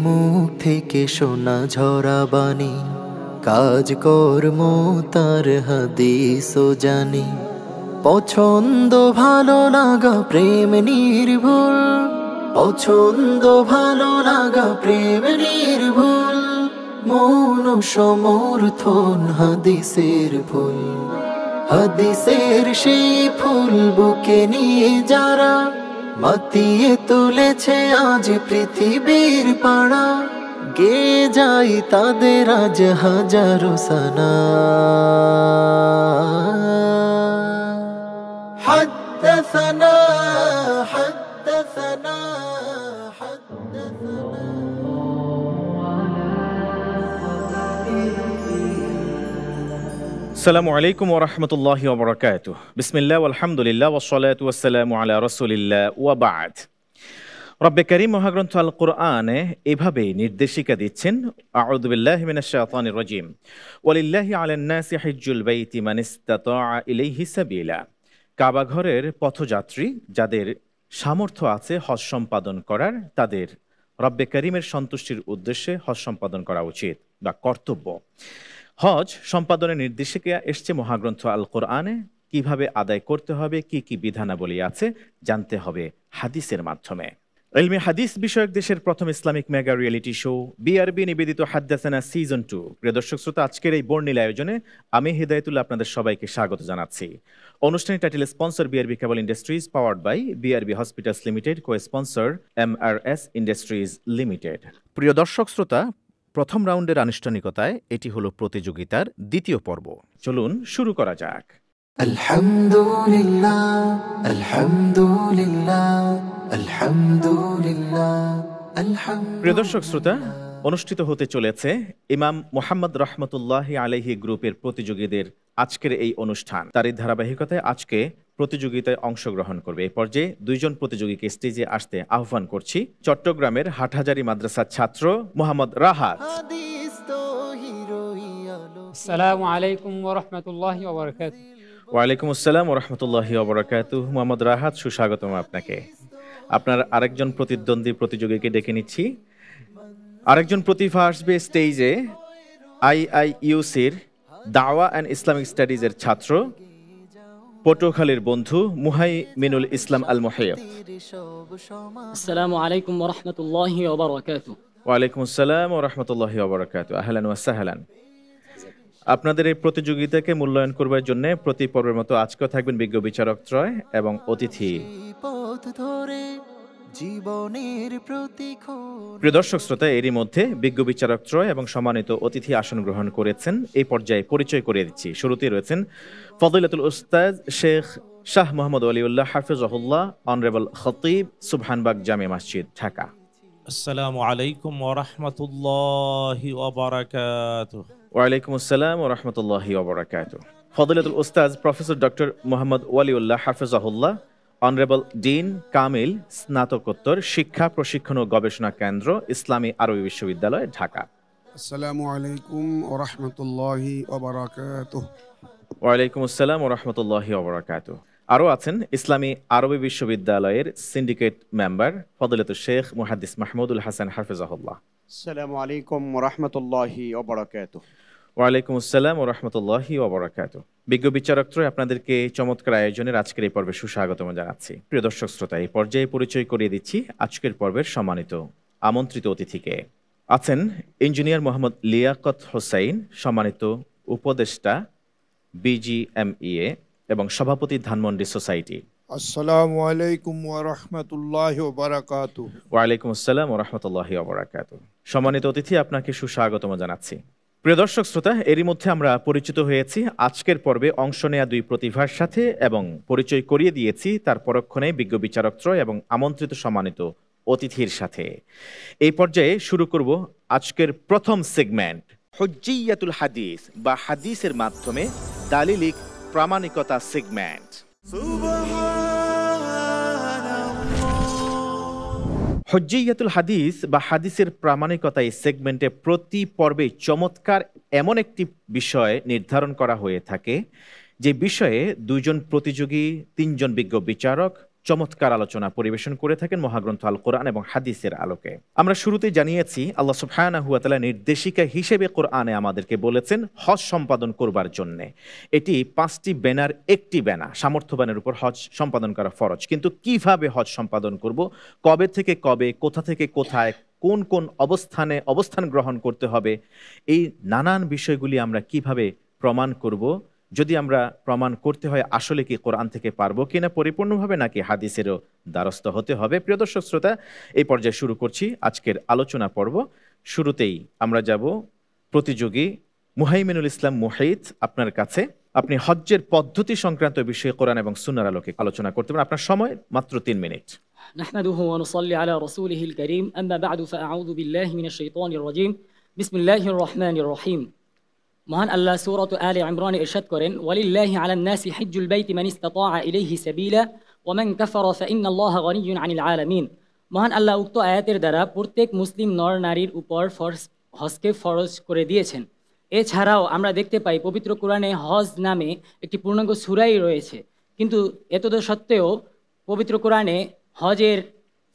মুখ থেকে শোনা ঝরা বাণী, কাজ কর্ম তার হাদিস ও জানি। পছন্দ ভালো লাগা প্রেম নির্ভুল, পছন্দ ভালো লাগা প্রেম নির্ভুল, মৌন সমর্থন হাদিসের ফুল। হাদিসের সেই ফুল বুকে নিয়ে যারা মাতিয়ে তুলেছে আজ পৃথিবীর পাড়া, গে যাই তাদের আজ হাজারো সানা। حدثنا حدثنا আসসালামু আলাইকুম ওয়া রাহমাতুল্লাহি ওয়া বারাকাতুহু। বিসমিল্লাহ ওয়ালহামদুলিল্লাহ ওয়াসসালাতু ওয়াসসালামু আলা রাসূলিল্লাহ ওয়া বা'দ। রব্বে কারীম মহাগ্রন্থ আল কোরআনে এভাবে নির্দেশিকা দিচ্ছেন, আউযু বিল্লাহি মিনাশ শাইতানির রাজীম, ওয়ালিল্লাহি আলান নাসি হিজ্জুল বাইতি মান ইসতাতাআ ইলাইহি সাবিলা। কাবা ঘরের পথযাত্রী যাদের সামর্থ্য আছে হজ সম্পাদন করার, তাদের রব্বে কারীমের সন্তুষ্টির উদ্দেশ্যে হজ সম্পাদন করা উচিত বা কর্তব্য। হজ সম্পাদনের নির্দেশিকা এসছে মহাগ্রন্থ আল কোরআনে। কিভাবে আদায় করতে হবে, কি কি বিধানাবলী আছে জানতে হবে হাদিসের মাধ্যমে। ইলমে হাদিস বিষয়ক দেশের প্রথম Islamic mega reality show BRB নিবেদিত হাদ্দাসানা সিজন 2। প্রিয় দর্শক শ্রোতা, আজকের এই বর্ণিল আয়োজনে আমি হিদায়াতুল্লাহ আপনাদের সবাইকে স্বাগত জানাচ্ছি। অনুষ্ঠানের title sponsor BRB cable industries, powered by BRB hospitals limited, co sponsor MRS industries limited. প্রিয় দর্শক শ্রোতা, প্রথম রাউন্ডের আনুষ্ঠানিকতায় এটি হলো প্রতিযোগিতার দ্বিতীয় পর্ব। চলুন শুরু করা যাক। আলহামদুলিল্লাহ আলহামদুলিল্লাহ আলহামদুলিল্লাহ আলহামদুলিল্লাহ। প্রিয় দর্শক শ্রোতা, অনুষ্ঠিত হতে চলেছে ইমাম মুহাম্মদ রহমতুল্লাহি আলাইহি গ্রুপের প্রতিযোগীদের আজকের এই অনুষ্ঠান। তারই ধারাবাহিকতায় আজকে প্রতিযোগিতায় অংশগ্রহণ করবে এই পর্যায়ে দুইজন প্রতিযোগীকে স্টেজে আসতে আহ্বান করছি। চট্টগ্রামের হাটহাজারী মাদ্রাসার ছাত্র মোহাম্মদ রাহাত। আসসালামু আলাইকুম ওয়া রাহমাতুল্লাহি ওয়া বারাকাতুহু। ওয়ালাইকুম আসসালাম ওয়া রাহমাতুল্লাহি ওয়া বারাকাতুহু। মোহাম্মদ রাহাত, সুস্বাগতম আপনাকে। আপনার আরেকজন প্রতিদ্বন্দ্বী প্রতিযোগীকে ডেকে নিচ্ছি। আরেকজন প্রতিভা আসবে স্টেজে, আইআইইউসির দাওয়া অ্যান্ড ইসলামিক স্টাডিজের ছাত্র, পটুয়াখালীর বন্ধু মুহাইমিনুল ইসলাম আল মুহাইয়্যিব। আসসালামু আলাইকুম ওয়া রাহমাতুল্লাহি ওয়া বারাকাতুহু। ওয়ালাইকুম আসসালাম ওয়া রাহমাতুল্লাহি ওয়া বারাকাতুহু। আহলান ওয়া সাহলান। আপনাদের এই প্রতিযোগিতাকে মূল্যায়ন করবার জন্য প্রতি পর্বের মতো আজকেও থাকবেন বিজ্ঞ বিচারক ত্রয় এবং অতিথি। প্রিয় দর্শক শ্রোতা, এরই মধ্যে বিজ্ঞ বিচারক ত্রয় এবং সম্মানিত অতিথি আসন গ্রহণ করেছেন। এই পর্যায়ে পরিচয় করিয়ে দিচ্ছি। শুরুতেই রয়েছেন ফদিলাতুল উস্তাদ শেখ শাহ মোহাম্মদ ওয়ালিউল্লাহ হাফিজাহুল্লাহ, অনারেবল খতিব, সুবহানবাগ জামে মসজিদ, ঢাকা। আসসালামু আলাইকুম ওয়া রাহমাতুল্লাহি ওয়া বারাকাতুহু। ওয়ালাইকুম আসসালাম ওয়া রাহমাতুল্লাহি ওয়া বারাকাতুহু। ফদিলাতুল উস্তাদ প্রফেসর ডক্টর মোহাম্মদ ওয়ালিউল্লাহ হাফিজাহুল্লাহ, অনারেবল ডিন কামিল, স্নাতকোত্তর শিক্ষা প্রশিক্ষণ ও গবেষণা কেন্দ্র, ইসলামী আরবি বিশ্ববিদ্যালয়, ঢাকা। আসসালামু আলাইকুম ওয়া রাহমাতুল্লাহি ওয়া বারাকাতুহু। ওয়ালাইকুম আসসালাম ওয়া রাহমাতুল্লাহি ওয়া বারাকাতুহু। আরও আছেন ইসলামী আরবি বিশ্ববিদ্যালয়ের সিন্ডিকেট মেম্বার ফদিলাতুল শেখ মুহাদ্দিস মাহমুদুল হাসান হাফিজাহুল্লাহ। আসসালামু আলাইকুম ওয়া রাহমাতুল্লাহি ওয়া বারাকাতুহু। ওয়ালাইকুম আসসালাম ওয়া রাহমাতুল্লাহি ওয়া বারাকাতুহু। বিজ্ঞ বিচারক ত্রয় আপনাদেরকে চমৎকার আয়োজনের আজকের এই পর্বে সুস্বাগতম জানাচ্ছি। প্রিয় দর্শক শ্রোতা, এই পর্যায়ে পরিচয় করিয়ে দিচ্ছি আজকের পর্বের সম্মানিত আমন্ত্রিত অতিথিকে। আছেন ইঞ্জিনিয়ার মোহাম্মদ লিয়াকত হোসাইন, সম্মানিত উপদেষ্টা বিজিএমইএ এবং সভাপতি ধানমন্ডি সোসাইটি। আসসালামু আলাইকুম ওয়া রাহমাতুল্লাহি ওয়া বারাকাতুহু। ওয়ালাইকুম আসসালাম ওয়া রাহমাতুল্লাহি ওয়া বারাকাতুহু। সম্মানিত অতিথি, আপনাকে সুস্বাগতম জানাচ্ছি। প্রিয় দর্শক শ্রোতা, এরই মধ্যে আমরা পরিচিত হয়েছি আজকের পর্বে অংশ নেয়া দুই প্রতিভার সাথে এবং পরিচয় করিয়ে দিয়েছি তার পরক্ষণে বিজ্ঞ বিচারক ত্রয় এবং আমন্ত্রিত সম্মানিত অতিথির সাথে। এই পর্যায়ে শুরু করব আজকের প্রথম সেগমেন্ট, হুজ্জিয়াতুল হাদিস বা হাদিসের মাধ্যমে দালিলিক প্রামাণিকতা সেগমেন্ট। হুজ্জিয়াতুল হাদিস বা হাদিসের প্রামাণিকতা এই সেগমেন্টে প্রতি পর্বে চমৎকার এমন একটি বিষয় নির্ধারণ করা হয়ে থাকে যে বিষয়ে দুইজন প্রতিযোগী, তিনজন বিজ্ঞ বিচারক চমৎকার আলোচনা পরিবেশন করে থাকেন মহাগ্রন্থ আল কোরআন এবং হাদিসের আলোকে। আমরা শুরুতেই জানিয়েছি আল্লাহ সুবহানাহু ওয়া তাআলা নির্দেশিকা হিসেবে কোরআনে আমাদেরকে বলেছেন হজ সম্পাদন করবার জন্য। এটি 5টি ব্যানার একটি ব্যানা, সামর্থ্যবানের উপর হজ সম্পাদন করা ফরজ। কিন্তু কিভাবে হজ সম্পাদন করব, কবে থেকে কবে, কোথা থেকে কোথায়, কোন কোন অবস্থান গ্রহণ করতে হবে, এই নানান বিষয়গুলি আমরা কিভাবে প্রমাণ করব, যদি আমরা প্রমাণ করতে হয় আসলে কি কোরআন থেকে পারবো কিনা পরিপূর্ণভাবে, নাকি হাদিসেরও দ্বারস্থ হতে হবে। প্রিয় দর্শক শ্রোতা, এই পর্যায়ে শুরু করছি আজকের আলোচনা পর্ব। শুরুতেই আমরা যাব প্রতিযোগী মুহাইমিনুল ইসলাম মুহিত আপনার কাছে। আপনি হজ্জের পদ্ধতি সংক্রান্ত বিষয়ে কোরআন এবং সুন্নাহর আলোকে আলোচনা করতে পারেন। আপনার সময় মাত্র 3 মিনিট। نحمده ونصلي على رسوله الكريم أما بعد فأعوذ بالله من الشيطان الرجيم بسم الله الرحمن الرحيم মহান আল্লাহ সূরাত আলে ইমরানে ইরশাদ করেন ওয়ালিল্লাহি আলান নাসি হিজ্জুল বাইতি মান ইসতাতাআ ইলাইহি সাবিলা ওয়া মান কাফারা ফাইন্নাল্লাহা গনিয়্যুন আনিল আলামিন। মহান আল্লাহ উক্ত আয়াতের দ্বারা প্রত্যেক মুসলিম নর নারীর উপর হজকে ফরজ করে দিয়েছেন। এছাড়াও আমরা দেখতে পাই পবিত্র কোরআনে হজ নামে একটি পূর্ণাঙ্গ সূরাই রয়েছে, কিন্তু এতদ সত্ত্বেও পবিত্র কোরআনে হজের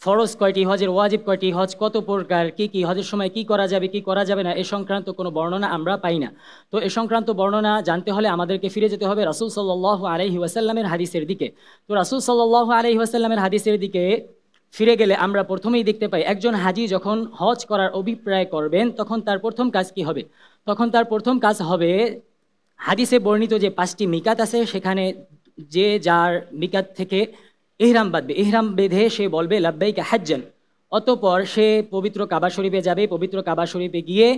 ফরজ কয়টি, হজের ওয়াজিব কয়টি, হজ কত প্রকার, কি হজের সময় কি করা যাবে কি করা যাবে না, এ সংক্রান্ত কোনো বর্ণনা আমরা পাই না। তো এ সংক্রান্ত বর্ণনা জানতে হলে আমাদেরকে ফিরে যেতে হবে রাসূল সাল্লাল্লাহু আলাইহি ওয়াসাল্লামের হাদিসের দিকে। তো রাসূল সাল্লাল্লাহু আলাইহি ওয়াসাল্লামের হাদিসের দিকে ফিরে গেলে আমরা প্রথমেই দেখতে পাই একজন হাজি যখন হজ করার অভিপ্রায় করবেন তখন তার প্রথম কাজ কি হবে? তখন তার প্রথম কাজ হবে হাদিসে বর্ণিত যে 5টি মিকাত আছে সেখানে যে যার মিকাত থেকে ইহরাম বাঁধবে, ইহরাম বেঁধে সে বলবে লাব্বাইকা হাজ্জান। অতঃপর সে পবিত্র কাবা শরীফে যাবে, পবিত্র কাবা শরীফে গিয়ে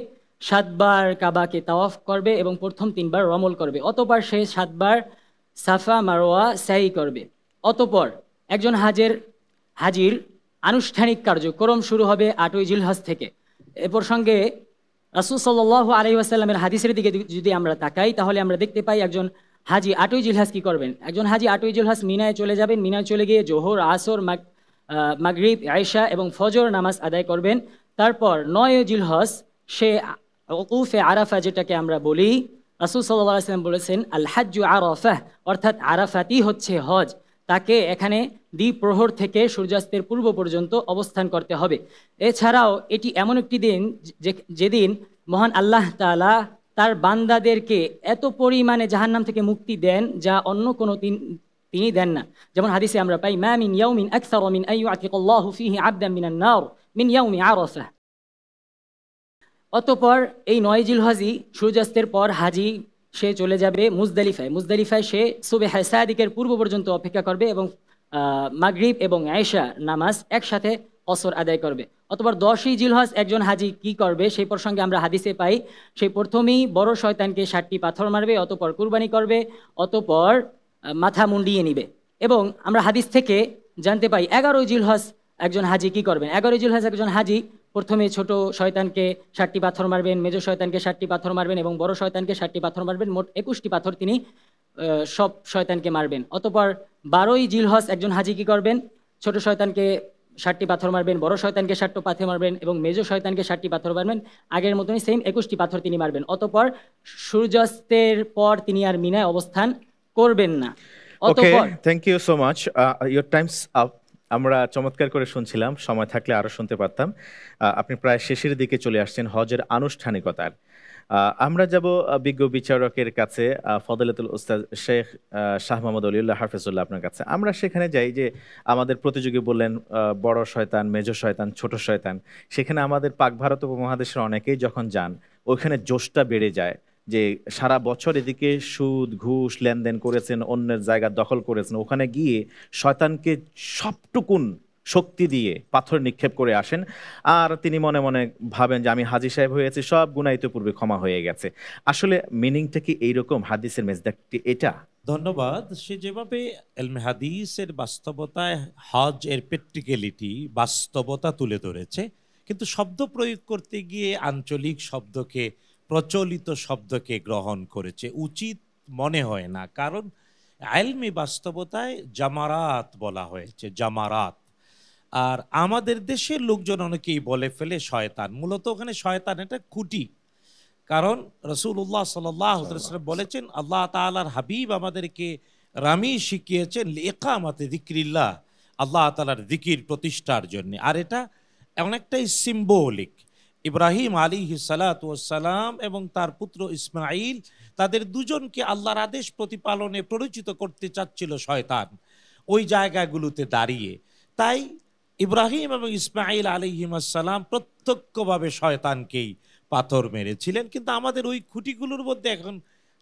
7 বার কাবাকে তাওয়াফ করবে এবং প্রথম 3 বার রমল করবে। অতঃপর সে 7 বার সাফা মারওয়া সাই করবে। অতঃপর একজন হাজির আনুষ্ঠানিক কার্যক্রম শুরু হবে 8ই জিলহজ থেকে। এ প্রসঙ্গে রাসূল সাল্লাল্লাহু আলাইহি ওয়াসাল্লামের হাদিসের দিকে যদি আমরা তাকাই তাহলে আমরা দেখতে পাই একজন হাজি 8ই জিলহজ কি করবেন? একজন হাজি 8ই জিলহজ মিনায় চলে যাবেন। মিনায় চলে গিয়ে জোহর, আসর, মাগরিব, আয়েশা এবং ফজর নামাজ আদায় করবেন। তারপর 9ই জিলহজ সে ওকুফে আরাফা, যেটাকে আমরা বলি, রাসূল সাল্লাল্লাহু আলাইহি ওয়াসাল্লাম বলেছেন আল হাজ্জু আরাফাহ, অর্থাৎ আরাফাতই হচ্ছে হজ। তাকে এখানে দ্বিপ্রহর থেকে সূর্যাস্তের পূর্ব পর্যন্ত অবস্থান করতে হবে। এছাড়াও এটি এমন একটি দিন যেদিন মহান আল্লাহ তাআলা তার বান্দাদেরকে এত পরিমাণে জাহান্নাম থেকে মুক্তি দেন যা অন্য কোনো তিনি দেন না। যেমন হাদিসে আমরা পাই মা মিন ইয়াউমিন আকসারু মিন আইয়ুআতিকাল্লাহু ফীহি আবদান মিনান নার মিন ইয়াউমি আরাফা। অতঃপর এই 9 জিলহজই সূর্যাস্তের পর হাজি সে চলে যাবে মুজদালিফায়। মুজদালিফায় সে সুবহ সাদিকের পূর্ব পর্যন্ত অপেক্ষা করবে এবং মাগরিব এবং আয়েশা নামাজ একসাথে কসর আদায় করবে। অতঃপর 10ই জিলহজ একজন হাজি কি করবে সেই প্রসঙ্গে আমরা হাদিসে পাই সে প্রথমেই বড় শয়তানকে 7টি পাথর মারবে, অতঃপর কুরবানি করবে, অতঃপর মাথা মুন্ডিয়ে নিবে। এবং আমরা হাদিস থেকে জানতে পাই 11ই জিলহজ একজন হাজি কি করবেন। 11ই জিলহজ একজন হাজি প্রথমে ছোট শয়তানকে 7টি পাথর মারবেন, মেজ শয়তানকে 7টি পাথর মারবেন এবং বড় শয়তানকে 7টি পাথর মারবেন। মোট 21টি পাথর তিনি সব শয়তানকে মারবেন। অতঃপর 12ই জিলহজ একজন হাজি কি করবেন? ছোট শয়তানকে 7টি পাথর মারবেন, বড় শয়তানকে 7টি পাথর মারবেন এবং মেজ শয়তানকে 7টি পাথর মারবেন। আগের মতনই সেম 21টি পাথর তিনি মারবেন। অতঃপর সূর্যাস্তের পর তিনি আর মিনায় অবস্থান করবেন না। অতঃপর thank you so much, your Times up. আমরা চমৎকার করে শুনছিলাম, সময় থাকলে আরো শুনতে পারতাম। আপনি প্রায় শেষের দিকে চলে আসছেন হজের আনুষ্ঠানিকতার। আমরা যাব বিজ্ঞ বিচারকের কাছে, ফদলাতুল উস্তাদ শেখ শাহ মোহাম্মদ ওলিউল্লাহ হাফিজুল্লাহ আপনার কাছে। আমরা সেখানে যাই যে আমাদের প্রতিযোগী বললেন বড় শয়তান, মেজ শয়তান, ছোট শয়তান। সেখানে আমাদের পাক ভারত উপমহাদেশের অনেকেই যখন যান ওইখানে জোশটা বেড়ে যায় যে সারা বছর এদিকে সুদ ঘুষ লেনদেন করেছেন, অন্যের জায়গা দখল করেছেন, ওখানে গিয়ে শয়তানকে সবটুকুন শক্তি দিয়ে পাথর নিক্ষেপ করে আসেন। আর তিনি মনে মনে ভাবেন যে আমি হাজী সাহেব হয়েছি, সব গুনাহ ইতিপূর্বে ক্ষমা হয়ে গেছে। আসলে মিনিংটা কি এইরকম? হাদিসের মেজদাকটি এটা? ধন্যবাদ। সে যেভাবে এলমে হাদিসের বাস্তবতায় হজ এর প্র্যাকটিক্যালিটি, বাস্তবতা তুলে ধরেছে, কিন্তু শব্দ প্রয়োগ করতে গিয়ে আঞ্চলিক শব্দকে, প্রচলিত শব্দকে গ্রহণ করেছে, উচিত মনে হয় না। কারণ ইলমি বাস্তবতায় জামারাত বলা হয়েছে, জামারাত। আর আমাদের দেশের লোকজন অনেকেই বলে ফেলে শয়তান। মূলত ওখানে শয়তান এটা খুঁটি। কারণ রাসূলুল্লাহ সাল্লাল্লাহু আলাইহি ওয়াসাল্লাম বলেছেন, আল্লাহ তাআলার হাবিব আমাদেরকে রামি শিখিয়েছেন লিইকামাতি যিকরিল্লাহ আল্লাহ তাআলার জিকির প্রতিষ্ঠার জন্য। আর এটা অনেকটাই সিম্বলিক। ইব্রাহিম আলাইহিস সালাতু ওয়াস সালাম এবং তার পুত্র ইসমাঈল, তাদের দুজনকে আল্লাহর আদেশ প্রতিপালনে পরিচিত করতে চাচ্ছিল শয়তান ওই জায়গাগুলোতে দাঁড়িয়ে। তাই ইব্রাহিম এবং ইসমাঈল আলাইহিস সালাম প্রত্যক্ষভাবে শয়তানকেই পাথর মেরেছিলেন, কিন্তু আমাদের ওই খুঁটিগুলোর মধ্যে এখন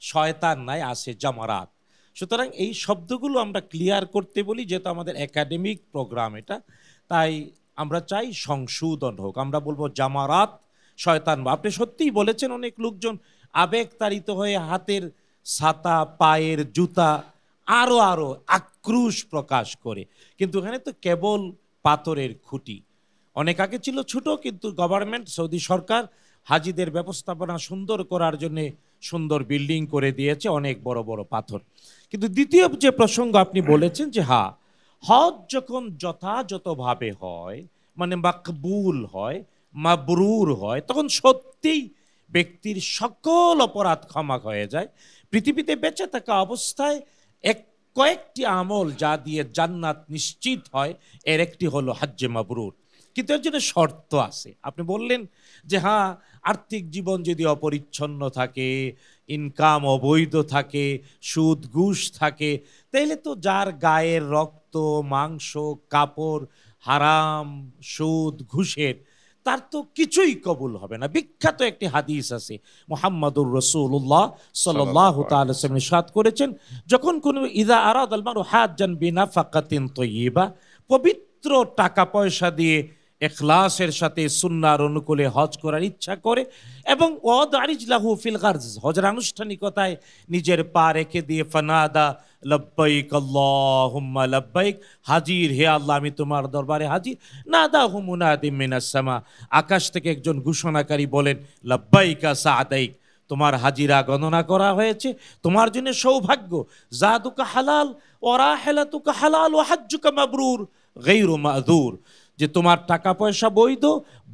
শয়তান নাই, আছে জামারাত। সুতরাং এই শব্দগুলো আমরা ক্লিয়ার করতে বলি, যেহেতু আমাদের একাডেমিক প্রোগ্রাম এটা, তাই আমরা চাই সংশোধন হোক। আমরা বলবো জামারাত, শয়তান। আপনি সত্যিই বলেছেন, অনেক লোকজন আবেগতাড়িত হয়ে হাতের ছাতা, পায়ের জুতা, আরো আক্রোশ প্রকাশ করে, কিন্তু এখানে তো কেবল পাথরের খুঁটি। অনেক আগে ছিল ছোট, কিন্তু গভর্নমেন্ট, সৌদি সরকার হাজিদের ব্যবস্থাপনা সুন্দর করার জন্য সুন্দর বিল্ডিং করে দিয়েছে, অনেক বড় বড় পাথর। কিন্তু দ্বিতীয় যে প্রসঙ্গ আপনি বলেছেন যে হজ যখন যথাযথভাবে হয়, মানে মাকবুল হয়, মাবরুর হয়, তখন সত্যিই ব্যক্তির সকল অপরাধ ক্ষমা হয়ে যায়। পৃথিবীতে বেঁচে থাকা অবস্থায় কয়েকটি আমল যা দিয়ে জান্নাত নিশ্চিত হয়, এর একটি হলো হজ্জে মাবরুর। কিন্তু এর জন্য শর্ত আছে। আপনি বললেন যে আর্থিক জীবন যদি অপরিচ্ছন্ন থাকে, ইনকাম অবৈধ থাকে, সুদ ঘুষ থাকে, তাইলে তো যার গায়ের রক্ত, মাংস, কাপড় হারাম, সুদ ঘুষের, তার তো কিছুই কবুল হবে না। বিখ্যাত একটি হাদিস আছে, মুহাম্মাদুর রাসূলুল্লাহ সাল্লাল্লাহু তাআলা আলাইহি ওয়াসাল্লাম ইরশাদ করেছেন, যখন কোনো ইযা আরাদাল মারউ হাজ্জান বিনাফাকাতিন তাইয়্যিবা, পবিত্র টাকা পয়সা দিয়ে ইখলাসের সাথে সুন্নাহর অনুকূলে হজ করার ইচ্ছা করে, এবং ওয়াদারিজ লাহু ফিল গারজ, হজের আনুষ্ঠানিকতায় নিজের পা রেখে দিয়ে ফানাদা লব্বাইক আল্লাহুম্মা লব্বাইক, হাজির হে আল্লাহ আমি তোমার দরবারে হাজির। নাদাহু মুনাদিম মিনাস সামা, আকাশ থেকে একজন ঘোষণাকারী বলেন লব্বাইকা সাআদাইক, তোমার হাজিরা গণনা করা হয়েছে, তোমার জন্য সৌভাগ্য। জাদুকা হালাল ওয়া রাহিলাতুকা হালাল ওয়া হজ্জুকা মাবরুর গায়রু মাযুর, যে তোমার টাকা পয়সা বৈধ,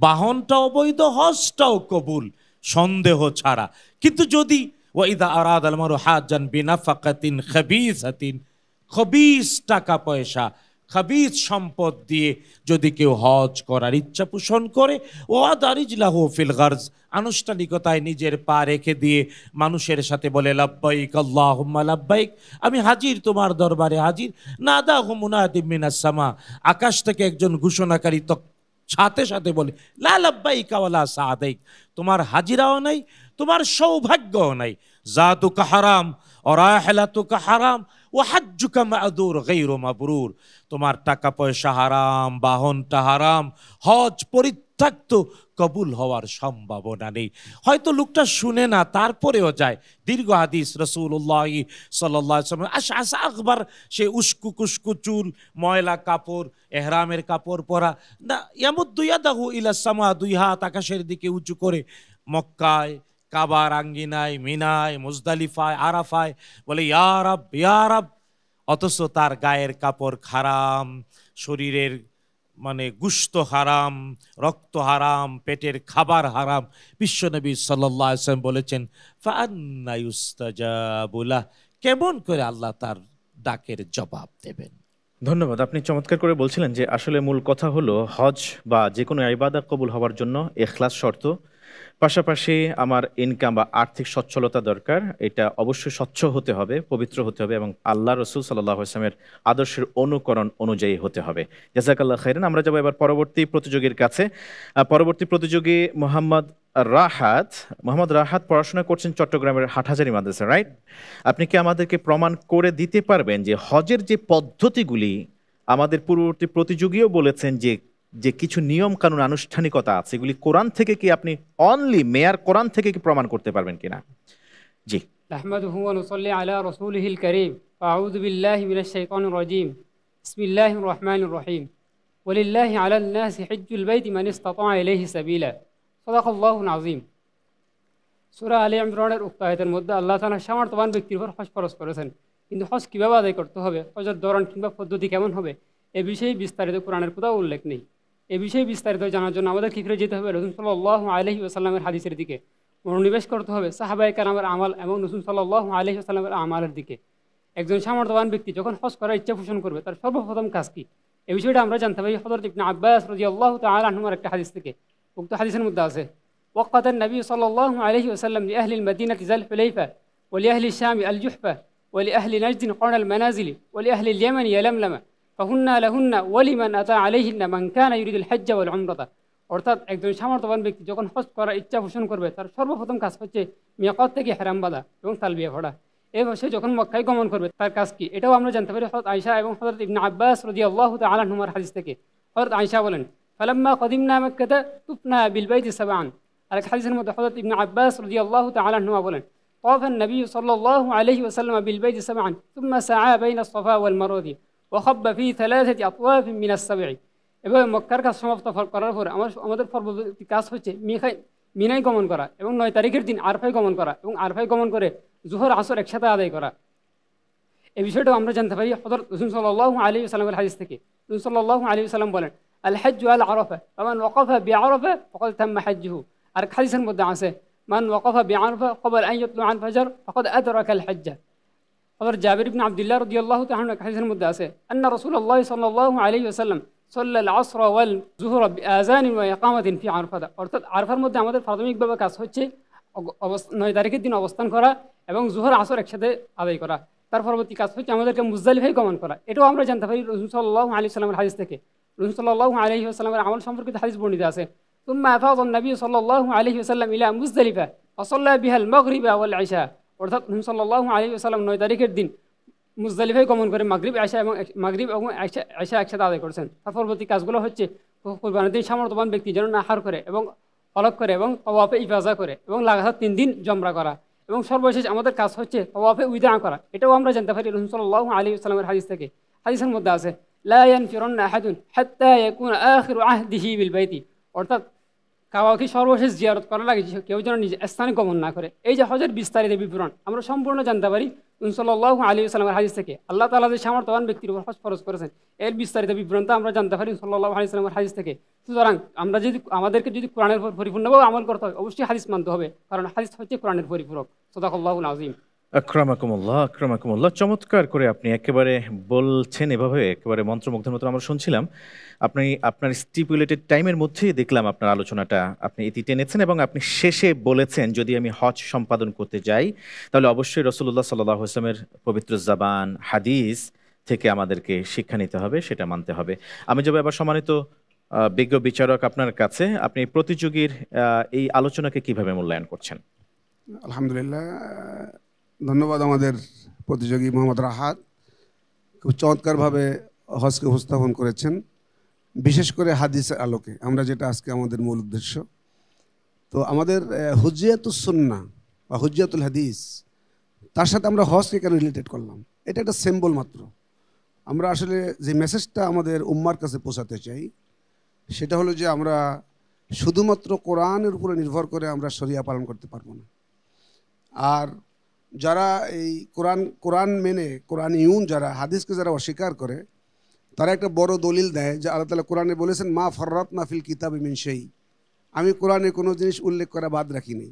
বাহনটাও বৈধ, হজটাও কবুল, সন্দেহ ছাড়া। কিন্তু যদি ওয়াইদা আরাদাল মারউ হাজ্জান বিনাফাকাতিন খাবিসাতিন, খবিস টাকা পয়সা, খাবিস সম্পদ দিয়ে যদি কেউ হজ করার ইচ্ছা পোষণ করে, ওয়াদারিজ লাহু ফিল গারজ, আনুষ্ঠানিকতায় নিজের পা রেখে দিয়ে মানুষের সাথে বলে লাব্বাইক আল্লাহুম্মা লাব্বাইক, আমি হাজির তোমার দরবারে হাজির। নাদাহু মুনাদিম মিনাস সামা, আকাশ থেকে একজন ঘোষণাকারী তো সাথে সাথে বলে লা লাব্বাইকা ওয়ালা সাআদাইক, তোমার হাজিরাও নাই, তোমার সৌভাগ্যও নাই। জাতুকা হারাম ওয়া রাহিলাতুকা হারাম ওয়া হজ্জুকা মা'দুর গায়রু মাবরুর, তোমার টাকা পয়সা হারাম, বাহনটা হারাম, হজ পরিত্যক্ত, কবুল হওয়ার সম্ভাবনা নেই। হয়তো লোকটা শুনে না, তারপরেও যায়। দীর্ঘ হাদিস, রাসূলুল্লাহ সাল্লাল্লাহু আলাইহি ওয়াসাল্লাম আশআস আকবার, সে উস্কু কুস্কু চুল, ময়লা কাপড়, ইহরামের কাপড় পরা, না ইয়ামুদ্দু ইয়াদাহু ইলা সামা, দুই হাত আকাশের দিকে উঁচু করে মক্কায়, কাবার আঙ্গিনায়, মিনায়, মুজদালিফায়, আরাফায় বলে ইয়া রাব ইয়া রাব, অথচ তার গায়ের কাপড় হারাম, শরীরের মানে গুস্ত হারাম, রক্ত হারাম, পেটের খাবার হারাম। বিশ্বনবী সাল্লাল্লাহু আলাইহি ওয়াসাল্লাম বলেছেন ফাআন্না ইউস্তাজাবু লাহ, কেমন করে আল্লাহ তার ডাকের জবাব দেবেন। ধন্যবাদ। আপনি চমৎকার করে বলছিলেন যে আসলে মূল কথা হলো হজ বা যে কোনো ইবাদত কবুল হওয়ার জন্য ইখলাস শর্ত, পাশাপাশি আমার ইনকাম বা আর্থিক সচ্ছলতা দরকার। এটা অবশ্যই স্বচ্ছ হতে হবে, পবিত্র হতে হবে এবং আল্লাহ রসুল সাল্লাল্লাহু আলাইহি ওয়াসাল্লামের আদর্শের অনুকরণ অনুযায়ী হতে হবে। জাযাকাল্লাহ খাইরান। আমরা যাবো এবার পরবর্তী প্রতিযোগীর কাছে। পরবর্তী প্রতিযোগী মোহাম্মদ রাহাত। মোহাম্মদ রাহাত পড়াশোনা করছেন চট্টগ্রামের হাটহাজারী মাদ্রাসা, রাইট? আপনি কি আমাদেরকে প্রমাণ করে দিতে পারবেন যে হজের যে পদ্ধতিগুলি, আমাদের পূর্ববর্তী প্রতিযোগীও বলেছেন যে যে কিছু নিয়ম কানুন আনুষ্ঠানিকতা আছে, এগুলি কোরআন থেকে কি আপনি অনলি মেয়ার কোরআন থেকে কি প্রমাণ করতে পারবেন কিনা? জি। নাহমাদুহু ওয়া নুসাল্লি আলা রাসূলিহিল কারীম। আউযু বিল্লাহি মিনাশ শাইতানির রাজীম। বিসমিল্লাহির রহমানির রহিম। ওয়ালিল্লাহি আলান নাসি হিজ্জুল বাইতি মান ইসতাতা ইলাইহি সাবিলা। সাদাকাল্লাহুল আযীম। সূরা আলে ইমরানের উক্ত আয়াতের মধ্যে আল্লাহ তাআলা সামর্থ্যবান ব্যক্তির উপর হজ ফরজ করেছেন, কিন্তু হজ কিভাবে আদায় করতে হবে, হজের ধরন কিংবা পদ্ধতি কেমন হবে, এ বিষয়ে বিস্তারিত কোরআনের কোথাও উল্লেখ নেই। এ বিষয়ে বিস্তারিত জানার জন্য আমাদের কি ফিরে যেতে হবে রাসূল সাল্লাল্লাহু আলাইহি ওয়াসাল্লামের হাদিসের দিকে, মনোনিবেশ করতে হবে সাহাবায়ে কেরামের আমল এবং রাসূল সাল্লাল্লাহু আলাইহি ওয়াসাল্লামের আমালের দিকে। একজন সামর্থ্যবান ব্যক্তি যখন হজ করার ইচ্ছা পোষণ করবে, তার সর্বপ্রথম কাজ কি? এই বিষয়টা আমরা জানতে পারি হযরত ইবনে আব্বাস রাদিয়াল্লাহু তাআলা আনহুমার একটা হাদিস থেকে। উক্ত হাদিসের মধ্যে আছে ওয়াকাত নবী সাল্লাল্লাহু আলাইহি ওয়াসাল্লাম লিআহলি আল-মদিনাতি যাল হুলাইফা ওয়া লিআহলি শাম আল-জুহফা ওয়া লিআহলি নাজদ কর্ন আল-মানাজিল ওয়া লিআহলি আল-ইয়ামান ইয়ালামলামা ফাহুন্না লাহুন্না ওয়া লিমান আতা আলাইহিন্না মান কানা ইউরিদুল হজ্জ ওয়াল উমরাতা। অর্থাৎ একজন সামর্থ্যবান ব্যক্তি যখন হজ করার ইচ্ছা পোষণ করবে তার সর্বপ্রথম কাজ হচ্ছে মিয়াকাত থেকে ইহরাম বাঁধা এবং তালবিয়া পড়া। এরপর সে যখন মক্কায় গমন করবে তার কাজ কি, এটাও আমরা জানতে পারি হযরত আয়েশা এবং হযরত ইবনে আব্বাস রাদিয়াল্লাহু তাআলা আনহুমার হাদিস থেকে। হযরত আয়েশা বলেন ফালাম্মা কদিমনা মক্কাতা তুফনা বিল বাইতি সাবআন। আর এক হাদিসের মধ্যে হযরত ইবনে আব্বাস রাদিয়াল্লাহু তাআলা আনহুমা বলেন তাওয়াফা নবী সাল্লাল্লাহু আলাইহি ওয়াসাল্লাম বিল বাইতি সাবআন সুম্মা সাআ বাইনা আস-সাফা ওয়াল মারওয়া ওয়া খাব্বা ফি থালাথাতি আতওয়াফ মিন আস-সাবঈ। এভাবে মক্কার কাজ সমাপ্ত করার পর আমাদের পরবর্তী কাজ হচ্ছে মিনায় গমন করা এবং 9 তারিখের দিন আরফায় গমন করা এবং আরফায় গমন করে জোহর আসর একসাথে আদায় করা। এই বিষয়টাও আমরা জানতে পারি হযরত রাসূল সাল্লাল্লাহু আলাইহি ওয়াসাল্লামের হাদিস থেকে। রাসূল সাল্লাল্লাহু আলাইহি ওয়াসাল্লাম বলেন আল হাজ্জু আল আরাফা ফামান ওয়াকাফা বিআরাফা ফাকাদ তাম্মা হাজ্জুহু। আর হাদিসের মধ্যে আছে মান ওয়াকাফা বিআরাফা ক্বাবলা আন ইয়াতলু আন ফাজর ফাকাদ আদরাকা আল হাজ্জ। হযরত জাবির ইবনে আব্দুল্লাহ রাদিয়াল্লাহু তাআলা হাদিসের মধ্যে আছে আন্না রাসূলুল্লাহ সাল্লাল্লাহু আলাইহি ওয়াসাল্লাম সাল্লাল আসর ওয়াল যুহর বিআযান ওয়া ইকামাতিন ফি আরফা। অর্থাৎ আরফার মধ্যে আমাদের প্রাথমিকভাবে কাজ হচ্ছে 9 তারিখের দিন অবস্থান করা এবং জোহর আসর একসাথে আদায় করা। তার পরবর্তী কাজ হচ্ছে আমাদেরকে মুজদালিফায় গমন করা। এটাও আমরা জানতে পারি রাসূল সাল্লাল্লাহু আলাইহি ওয়াসাল্লামের হাদিস থেকে। রাসূল সাল্লাল্লাহু আলাইহি ওয়াসাল্লামের আমল সম্পর্কিত হাদিস বর্ণিত আছে সুম্মা আফাযা নবী সাল্লাল্লাহু আলাইহি ওয়াসাল্লাম ইলা মুজদালিফা ওয়া সাল্লা বিহাল মাগরিবা ওয়াল ইশা। অর্থাৎ রাসূল সাল্লাল্লাহু আলাইহি ওয়াসাল্লাম 9 তারিখের দিন মুজদালিফায় গমন করে মাগরিব এবং ইশা একসাথে আদায় করেছেন। তার পরবর্তী কাজগুলো হচ্ছে কুরবানির দিন সামর্থ্যবান ব্যক্তি যেন নাহার করে এবং হলক করে এবং তাওয়াফে ইফাজা করে এবং লাগাতার 3 দিন জমরা করা এবং সর্বশেষ আমাদের কাজ হচ্ছে তাওয়াফে উইদা করা। এটাও আমরা জানতে পারি রাসূল সাল্লাল্লাহু আলাইহি ওয়াসাল্লামের হাদিস থেকে। হাদিসের মধ্যে আছে লা ইয়ানফিরুন্না আহাদুন হাত্তা ইয়াকুনা আখিরু আহদিহি বিল বাইতি। অর্থাৎ কাবাকে সর্বশেষ জিয়ারত করা লাগে কেউ যেন নিজে স্থানে গমন না করে। এই যে হজের বিস্তারিত বিবরণ আমরা সম্পূর্ণ জানতে পারি রাসূল সাল্লাল্লাহু আলাইহি ওয়াসাল্লামের হাদিস থেকে। আল্লাহ তাআলা যে সামর্থ্যবান ব্যক্তির উপর হজ ফরজ করেছেন এর বিস্তারিত বিবরণটা আমরা জানতে পারি সাল্লাল্লাহু আলাইহি ওয়াসাল্লামের হাদিস থেকে। সুতরাং আমাদেরকে যদি কোরআনের উপর পরিপূর্ণভাবে আমল করতে হয় অবশ্যই হাদিস মানতে হবে, কারণ হাদিস হচ্ছে কোরআনের পরিপূরক। সাদাকাল্লাহুল আযীম। আক্রামাকুমুল্লাহ, চমৎকার করে আপনি একেবারে বলছেন, এভাবে একেবারে মন্ত্রমুগ্ধের মতো আমরা শুনছিলাম। আপনি আপনার স্টিপুলেটেড টাইমের মধ্যেই দেখলাম আপনার আলোচনাটা আপনি ইতি টেনেছেন এবং আপনি শেষে বলেছেন যদি আমি হজ সম্পাদন করতে যাই তাহলে অবশ্যই রাসূলুল্লাহ সাল্লাল্লাহু আলাইহি ওয়াসাল্লামের পবিত্র জবান হাদিস থেকে আমাদেরকে শিক্ষা নিতে হবে, সেটা মানতে হবে। আমি যাবো এবার সম্মানিত বিজ্ঞ বিচারক আপনার কাছে, আপনি প্রতিযোগীর এই আলোচনাকে কিভাবে মূল্যায়ন করছেন? আলহামদুলিল্লাহ, ধন্যবাদ আমাদের প্রতিযোগী মোহাম্মদ রাহাত, খুব চমৎকারভাবে হজকে উপস্থাপন করেছেন, বিশেষ করে হাদিসের আলোকে, আমরা যেটা আজকে আমাদের মূল উদ্দেশ্য। তো আমাদের হুজ্জিয়াতুস সুন্নাহ বা হুজ্জিয়াতুল হাদিস, তার সাথে আমরা হজকে কেন রিলেটেড করলাম, এটা একটা সিম্বল মাত্র। আমরা আসলে যে মেসেজটা আমাদের উম্মার কাছে পৌঁছাতে চাই সেটা হলো যে আমরা শুধুমাত্র কোরআনের উপরে নির্ভর করে আমরা শরিয়া পালন করতে পারবো না। আর যারা এই কোরআন মেনে কোরআনিউন যারা হাদিসকে যারা অস্বীকার করে তারা একটা বড় দলিল দেয় যে আল্লাহ তাআলা কোরআনে বলেছেন মা ফাররাতনা ফিল কিতাবি মিন শাই, আমি কোরআনে কোনো জিনিস উল্লেখ করা বাদ রাখিনি।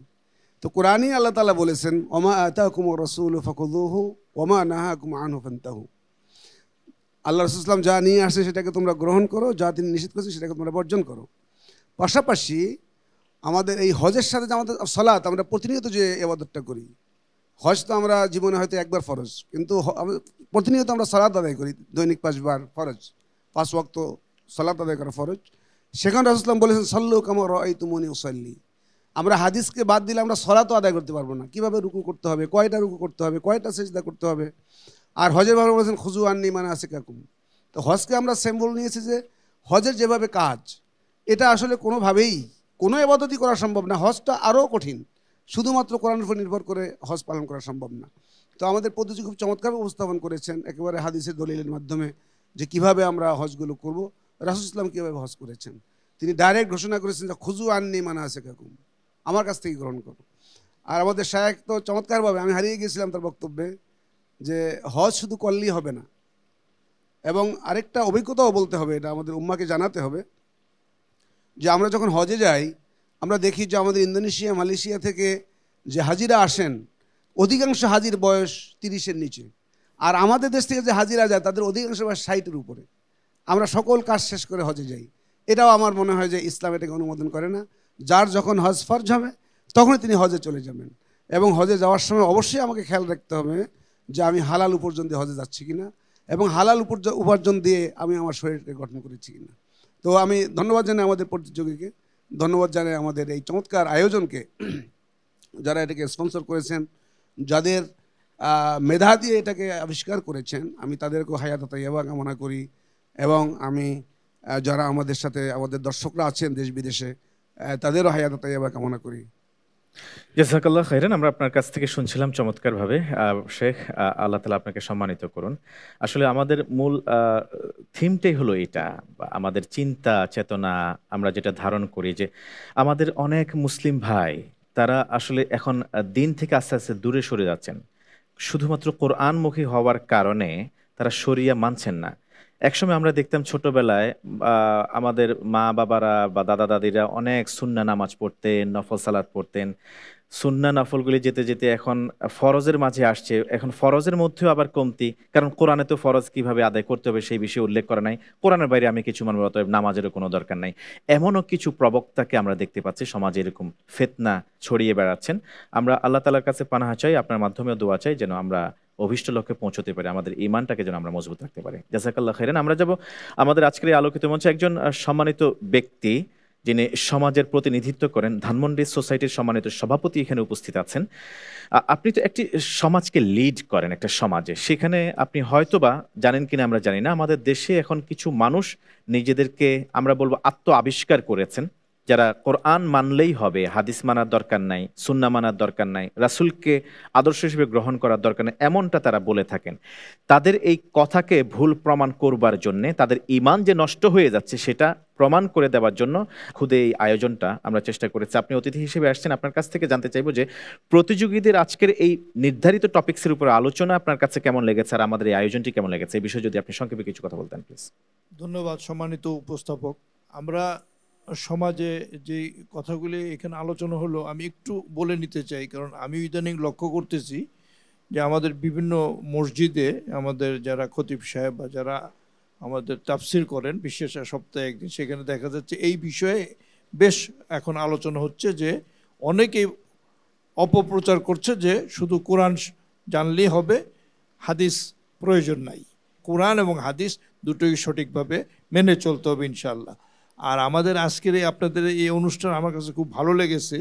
তো কোরআনই আল্লাহ তাআলা বলেছেন ওমা আতাকুমুর রাসূলু ফাখুযুহু ওমা নাহাকুম আনহু ফান্তাহু। আল্লাহ রাসূল সাল্লাল্লাহু আলাইহি ওয়াসাল্লাম যা নিয়ে আসে সেটাকে তোমরা গ্রহণ করো, যা তিনি নিষেধ করেছেন সেটাকে তোমরা বর্জন করো। পাশাপাশি আমাদের এই হজের সাথে যে আমাদের সালাত, আমরা প্রতিনিয়ত যে ইবাদতটা করি, হজ তো আমরা জীবনে হয়তো একবার ফরজ, কিন্তু প্রতিনিয়ত আমরা সালাত আদায় করি, দৈনিক 5 বার ফরজ, 5 ওয়াক্ত সালাত আদায় করা ফরজ। সেখানে রাসূল সাল্লাল্লাহু আলাইহি ওয়াসাল্লাম বলেছেন সাল্লু কামা রাআইতুমুনি উসাল্লি। আমরা হাদিসকে বাদ দিলে আমরা সালাতও আদায় করতে পারবো না, কিভাবে রুকু করতে হবে, কয়টা রুকু করতে হবে, কয়টা সিজদা করতে হবে। আর হজের ব্যাপারে বলেছেন খুযু আন্নী মানাসিকাকুম। তো হজকে আমরা সিম্বল নিয়েছি যে হজের যেভাবে কাজ, এটা আসলে কোনোভাবেই কোনো ইবাদতই করা সম্ভব না, হজটা আরও কঠিন, শুধুমাত্র কোরআনের উপর নির্ভর করে হজ পালন করা সম্ভব না। তো আমাদের প্রতিযোগী খুব চমৎকার উপস্থাপন করেছেন একেবারে হাদিসের দলিলের মাধ্যমে যে কিভাবে আমরা হজগুলো করব। রাসূল ইসলাম কীভাবে হজ করেছেন, তিনি ডাইরেক্ট ঘোষণা করেছেন যে খুযু আন্নী মানাসিকাকুম, আমার কাছ থেকে গ্রহণ করো। আর আমাদের শায়েখ তো চমৎকারভাবে, আমি হারিয়ে গিয়েছিলাম তার বক্তব্যে, যে হজ শুধু করলেই হবে না, এবং আরেকটা অভিজ্ঞতাও বলতে হবে, এটা আমাদের উম্মাকে জানাতে হবে যে আমরা যখন হজে যাই আমরা দেখি যে আমাদের ইন্দোনেশিয়া মালয়েশিয়া থেকে যে হাজিরা আসেন অধিকাংশ হাজির বয়স 30-এর নিচে, আর আমাদের দেশ থেকে যে হাজিরা যায় তাদের অধিকাংশ বয়স 60-এর উপরে। আমরা সকল কাজ শেষ করে হজে যাই। এটাও আমার মনে হয় যে ইসলাম এটাকে অনুমোদন করে না। যার যখন হজ ফরজ হবে তখনই তিনি হজে চলে যাবেন, এবং হজে যাওয়ার সময় অবশ্যই আমাকে খেয়াল রাখতে হবে যে আমি হালাল উপার্জন দিয়ে হজে যাচ্ছি কিনা, এবং হালাল উপার্জন দিয়ে আমি আমার শরীরকে গঠন করেছি কিনা। তো আমি ধন্যবাদ জানাই আমাদের প্রতিযোগীকে, ধন্যবাদ জানাই আমাদের এই চমৎকার আয়োজনকে, যারা এটাকে স্পন্সর করেছেন, যাদের মেধা দিয়ে এটাকে আবিষ্কার করেছেন, আমি তাদেরকেও হায়াত তাইয়্যিবা কামনা করি। এবং আমি যারা আমাদের সাথে আমাদের দর্শকরা আছেন দেশ বিদেশে, তাদেরও হায়াত তাইয়্যিবা কামনা করি। জাযাকাল্লাহ খাইরান। আমরা আপনার কাছ থেকে শুনছিলাম চমৎকারভাবে। শেখ, আল্লাহ তাআলা আপনাকে সম্মানিত করুন। আসলে আমাদের মূল থিমটাই হলো এটা, আমাদের চিন্তা চেতনা আমরা যেটা ধারণ করি যে আমাদের অনেক মুসলিম ভাই তারা আসলে এখন দিন থেকে আস্তে আস্তে দূরে সরে যাচ্ছেন, শুধুমাত্র কোরআনমুখী হওয়ার কারণে তারা শরিয়া মানছেন না। একসময় আমরা দেখতাম ছোটবেলায় আমাদের মা বাবারা বা দাদা দাদিরা অনেক সুন্নাহ নামাজ পড়তেন, নফল সালাত পড়তেন। সুন্নাহ নফলগুলি যেতে যেতে এখন ফরজের মাঝে আসছে, এখন ফরজের মধ্যেও আবার কমতি, কারণ কোরআনে তো ফরজ কিভাবে আদায় করতে হবে সেই বিষয়ে উল্লেখ করা নাই। কোরআনের বাইরে আমি কিছু মানব, অতএব নামাজেরও কোনো দরকার নাই। এমনও কিছু প্রবক্তাকে আমরা দেখতে পাচ্ছি সমাজে এরকম ফিতনা ছড়িয়ে বেড়াচ্ছেন। আমরা আল্লাহ তাআলার কাছে পানাহ চাই, আপনার মাধ্যমেও দোয়া চাই যেন আমরা অভিষ্ট লক্ষ্যে পৌঁছতে পারি, আমাদের ঈমানটাকে যেন আমরা মজবুত রাখতে পারি। জাযাকাল্লাহ খাইরান। আমরা যাব আমাদের আজকের এই আলোকিত মঞ্চে একজন সম্মানিত ব্যক্তি যিনি সমাজের প্রতিনিধিত্ব করেন, ধানমন্ডি সোসাইটির সম্মানিত সভাপতি এখানে উপস্থিত আছেন। আপনি তো একটি সমাজকে লিড করেন, একটা সমাজে, সেখানে আপনি হয়তোবা জানেন কিনা আমরা জানি না, আমাদের দেশে এখন কিছু মানুষ নিজেদেরকে আমরা বলবো আত্ম আবিষ্কার করেছেন, যারা কোরআন মানলেই হবে, হাদিস মানার দরকার নাই, সুন্নাহ মানার দরকার নাই, রাসূলকে আদর্শ হিসেবে গ্রহণ করার দরকার নেই, এমনটা তারা বলে থাকেন। তাদের এই কথাকে ভুল প্রমাণ করবার জন্যে, তাদের ঈমান যে নষ্ট হয়ে যাচ্ছে সেটা প্রমাণ করে দেওয়ার জন্য খুদে এই আয়োজনটা আমরা চেষ্টা করেছি। আপনি অতিথি হিসেবে আসছেন, আপনার কাছ থেকে জানতে চাইবো যে প্রতিযোগীদের আজকের এই নির্ধারিত টপিকসের উপর আলোচনা আপনার কাছে কেমন লেগেছে, আর আমাদের এই আয়োজনটি কেমন লেগেছে, এই বিষয়ে যদি আপনি সংক্ষেপে কিছু কথা বলতেন প্লিজ। ধন্যবাদ সম্মানিত উপস্থাপক। আমরা সমাজে যে কথাগুলি এখানে আলোচনা হলো আমি একটু বলে নিতে চাই, কারণ আমি ইদানিং লক্ষ্য করতেছি যে আমাদের বিভিন্ন মসজিদে আমাদের যারা খতিব সাহেব বা যারা আমাদের তাফসির করেন বিশেষ সপ্তাহে একদিন, সেখানে দেখা যাচ্ছে এই বিষয়ে বেশ এখন আলোচনা হচ্ছে যে অনেকেই অপপ্রচার করছে যে শুধু কোরআন জানলেই হবে, হাদিস প্রয়োজন নাই। কোরআন এবং হাদিস দুটোই সঠিকভাবে মেনে চলতে হবে ইনশাআল্লাহ। আর আমাদের আজকের এই আপনাদের এই অনুষ্ঠান আমার কাছে খুব ভালো লেগেছে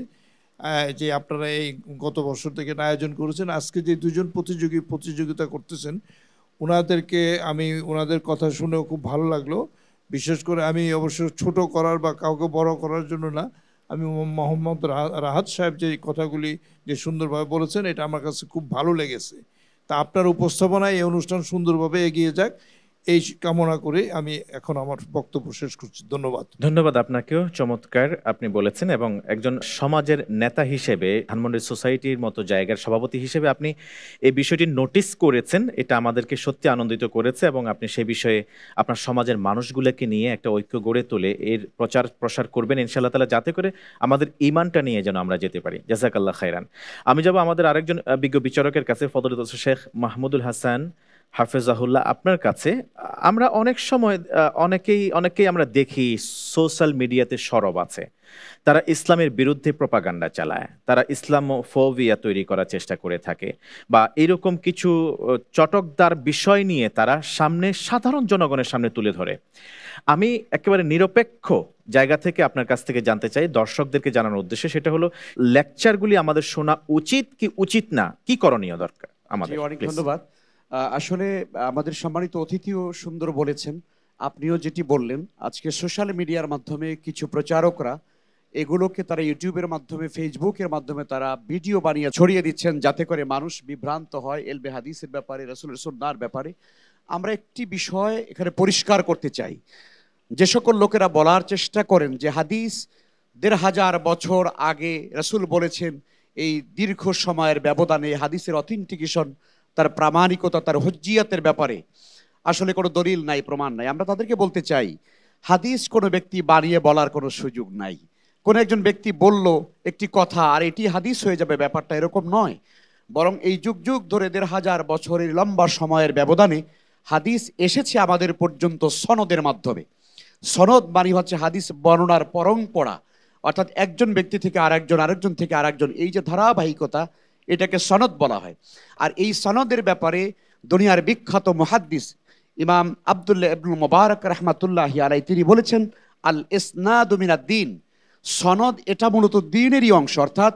যে আপনারা এই গত বছর থেকে আয়োজন করেছেন। আজকে যে দুজন প্রতিযোগিতা করতেছেন ওনাদেরকে আমি ওনাদের কথা শুনেও খুব ভালো লাগলো। বিশেষ করে আমি অবশ্য ছোট করার বা কাউকে বড় করার জন্য না, আমি মোহাম্মদ রাহাত সাহেব যে কথাগুলি যে সুন্দরভাবে বলেছেন এটা আমার কাছে খুব ভালো লেগেছে। তা আপনার উপস্থাপনায় এই অনুষ্ঠান সুন্দরভাবে এগিয়ে যাক এই কামনা করে আমি এখন আমার বক্তব্য শেষ করছি। ধন্যবাদ। ধন্যবাদ আপনাকেও, চমৎকার আপনি বলেছেন। এবং একজন সমাজের নেতা হিসেবে, ধানমন্ডি সোসাইটির মতো জায়গার সভাপতি হিসেবে আপনি এই বিষয়টি নোটিস করেছেন, এটা আমাদেরকে সত্যি আনন্দিত করেছে। এবং আপনি সেই বিষয়ে আপনার সমাজের মানুষগুলোকে নিয়ে একটা ঐক্য গড়ে তোলে এর প্রচার প্রসার করবেন ইনশাআল্লাহ তাআলা, যাতে করে আমাদের ঈমানটা নিয়ে যেন আমরা যেতে পারি। জাযাকাল্লাহ খাইরান। আমি যাব আমাদের আরেকজন বিজ্ঞ বিচারকের কাছে, ফজলত শেখ মাহমুদুল হাসান হাফেজাহুল্লাহ, আপনার কাছে। আমরা অনেক সময় অনেকেই আমরা দেখি সোশ্যাল মিডিয়াতে সরব আছে, তারা ইসলামের বিরুদ্ধে প্রপাগান্ডা চালায়, তারা ইসলামোফোবিয়া তৈরি করার চেষ্টা করে থাকে, বা এরকম কিছু চটকদার বিষয় নিয়ে তারা সাধারণ জনগণের সামনে তুলে ধরে। আমি একেবারে নিরপেক্ষ জায়গা থেকে আপনার কাছ থেকে জানতে চাই, দর্শকদেরকে জানানোর উদ্দেশ্যে, সেটা হলো লেকচারগুলি আমাদের শোনা উচিত কি উচিত না, কি করণীয় দরকার আমাদের? অনেক ধন্যবাদ। আসলে আমাদের সম্মানিত অতিথিও সুন্দর বলেছেন, আপনিও যেটি বললেন, আজকে সোশ্যাল মিডিয়ার মাধ্যমে কিছু প্রচারকরা এগুলোকে তারা ইউটিউবের মাধ্যমে, ফেসবুকের মাধ্যমে তারা ভিডিও বানিয়ে ছড়িয়ে দিচ্ছেন যাতে করে মানুষ বিভ্রান্ত হয় এলবে হাদিসের ব্যাপারে, রাসূলের সুন্নাহর ব্যাপারে। আমরা একটি বিষয় এখানে পরিষ্কার করতে চাই। যে সকল লোকেরা বলার চেষ্টা করেন যে হাদিস ১৫০০ বছর আগে রাসূল বলেছেন, এই দীর্ঘ সময়ের ব্যবধানে হাদিসের অথেন্টিকেশন, তার প্রামাণিকতা, তার হুজ্জিয়াতের ব্যাপারে আসলে কোনো দলিল নাই, প্রমাণ নাই। আমরা তাদেরকে বলতে চাই, হাদিস কোনো ব্যক্তি বানিয়ে বলার কোনো সুযোগ নাই। কোন একজন ব্যক্তি বলল একটি কথা আর এটি হাদিস হয়ে যাবে, ব্যাপারটা এরকম নয়। বরং এই যুগ যুগ ধরে ১৫০০ বছরের লম্বা সময়ের ব্যবধানে হাদিস এসেছে আমাদের পর্যন্ত সনদের মাধ্যমে। সনদ মানে হচ্ছে হাদিস বর্ণনার পরম্পরা, অর্থাৎ একজন ব্যক্তি থেকে আরেকজন, আরেকজন থেকে আরেকজন, এই যে ধারাবাহিকতা, এটাকে সনদ বলা হয়। আর এই সনদের ব্যাপারে দুনিয়ার বিখ্যাত মুহাদ্দিস ইমাম আব্দুল্লাহ ইবনুল মুবারক রাহমাতুল্লাহি আলাইহি তিনি বলেছেন, আল ইসনাদু মিনাদ দ্বীন, সনদ এটা মূলত দ্বীনেরই অংশ। অর্থাৎ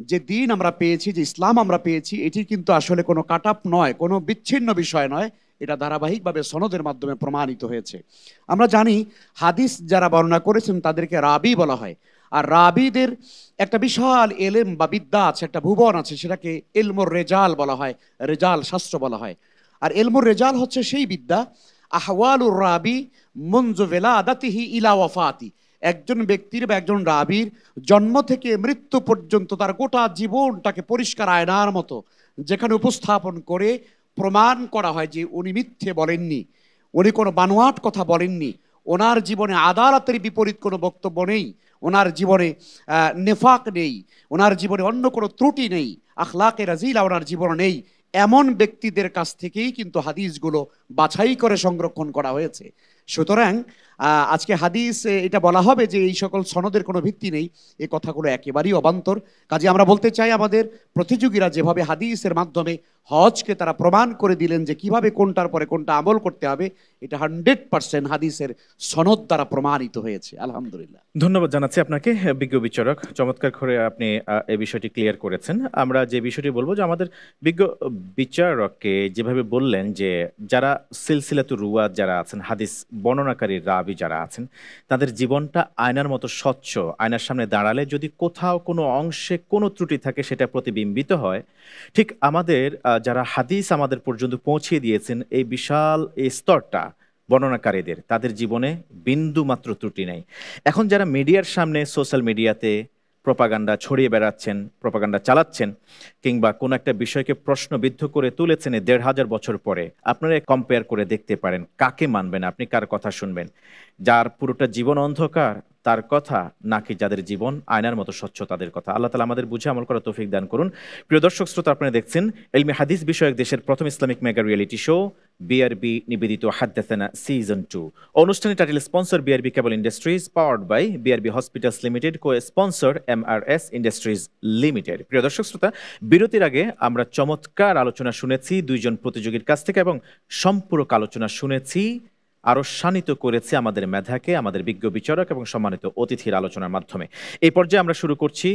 যে দ্বীন আমরা পেয়েছি, যে ইসলাম আমরা পেয়েছি, এটি কিন্তু আসলে কোনো কাটাপ নয়, কোনো বিচ্ছিন্ন বিষয় নয়, এটা ধারাবাহিকভাবে সনদের মাধ্যমে প্রমাণিত হয়েছে। আমরা জানি হাদিস যারা বর্ণনা করেছেন তাদেরকে রাবি বলা হয়। আর রাবিদের একটা বিশাল এলেম বা বিদ্যা আছে, একটা ভুবন আছে, সেটাকে ইলমুর রেজাল বলা হয়, রেজাল শাস্ত্র বলা হয়। আর ইলমুর রেজাল হচ্ছে সেই বিদ্যা, আহওয়ালুর রাবি মুনযু ওয়ালাদাতিহি ইলা ওয়াফাতি, একজন ব্যক্তির বা একজন রাবির জন্ম থেকে মৃত্যু পর্যন্ত তার গোটা জীবনটাকে পরিষ্কার আয়নার মতো যেখানে উপস্থাপন করে প্রমাণ করা হয় যে উনি মিথ্যে বলেননি, উনি কোনো বানোয়াট কথা বলেননি, ওনার জীবনে আদালতের বিপরীত কোনো বক্তব্য নেই, ওনার জীবনে নেফাক নেই, ওনার জীবনে অন্য কোনো ত্রুটি নেই, আখলাকে রাজিলা ওনার জীবনে নেই, এমন ব্যক্তিদের কাছ থেকেই কিন্তু হাদিসগুলো বাছাই করে সংরক্ষণ করা হয়েছে। সুতরাং আজকে হাদিস এটা বলা হবে যে এই সকল সনদের কোনো ভিত্তি নেই, এই কথাগুলো একেবারেই অবান্তর। কাজে আমরা বলতে চাই, আমাদের প্রতিযোগীরা যেভাবে হাদিসের মাধ্যমে হজকে তারা প্রমাণ করে দিলেন যে কিভাবে কোনটার পরে কোনটা আমল করতে হবে, এটা 100% হাদিসের সনদ দ্বারা প্রমাণিত হয়েছে। আলহামদুলিল্লাহ, ধন্যবাদ জানাচ্ছি আপনাকে বিজ্ঞ বিচারক, চমৎকার করে আপনি এই বিষয়টি ক্লিয়ার করেছেন। আমরা যে বিষয়টি বলবো যে আমাদের বিজ্ঞ বিচারককে যেভাবে বললেন যে যারা সিলসিলাতুর রুয়াত যারা আছেন, হাদিস বর্ণনাকারী রাবি যারা আছেন, তাদের জীবনটা আয়নার মতো স্বচ্ছ। আয়নার সামনে দাঁড়ালে যদি কোথাও কোনো অংশে কোনো ত্রুটি থাকে সেটা প্রতিবিম্বিত হয়। ঠিক আমাদের যারা হাদিস আমাদের পর্যন্ত পৌঁছিয়ে দিয়েছেন এই বিশাল এই স্তরটা বর্ণনাকারীদের, তাদের জীবনে বিন্দু মাত্র ত্রুটি নেই। এখন যারা মিডিয়ার সামনে সোশ্যাল মিডিয়াতে প্রপাগান্ডা ছড়িয়ে বেড়াচ্ছেন, প্রপাগান্ডা চালাচ্ছেন, কিংবা কোনো একটা বিষয়কে প্রশ্নবিদ্ধ করে তুলেছেন ১৫০০ বছর পরে, আপনারা কম্পেয়ার করে দেখতে পারেন কাকে মানবেন, আপনি কার কথা শুনবেন, যার পুরোটা জীবন অন্ধকার তার কথা, নাকি যাদের জীবন আয়নার মতো স্বচ্ছ তাদের কথা। আল্লাহ তাআলা আমাদের বুঝে আমল করার তৌফিক দান করুন। প্রিয় দর্শক শ্রোতা, আপনারা দেখছেন ইলমে হাদিস বিষয়ক দেশের প্রথম Islamic mega reality show BRB নিবেদিত হাদ্দাসানা সিজন 2। অনুষ্ঠানের title sponsor BRB cable industries, powered by BRB hospitals limited, co sponsor MRS industries limited. প্রিয় দর্শক শ্রোতা, বিরতির আগে আমরা চমৎকার আলোচনা শুনেছি দুইজন প্রতিযোগীর কাছ থেকে, এবং সম্পূরক আলোচনা শুনেছি, আরো শানিত করেছে আমাদের মেধাকে, আমাদের বিজ্ঞ বিচারক এবং সম্মানিত অতিথির আলোচনার মাধ্যমে। এই পর্যায়ে আমরা শুরু করছি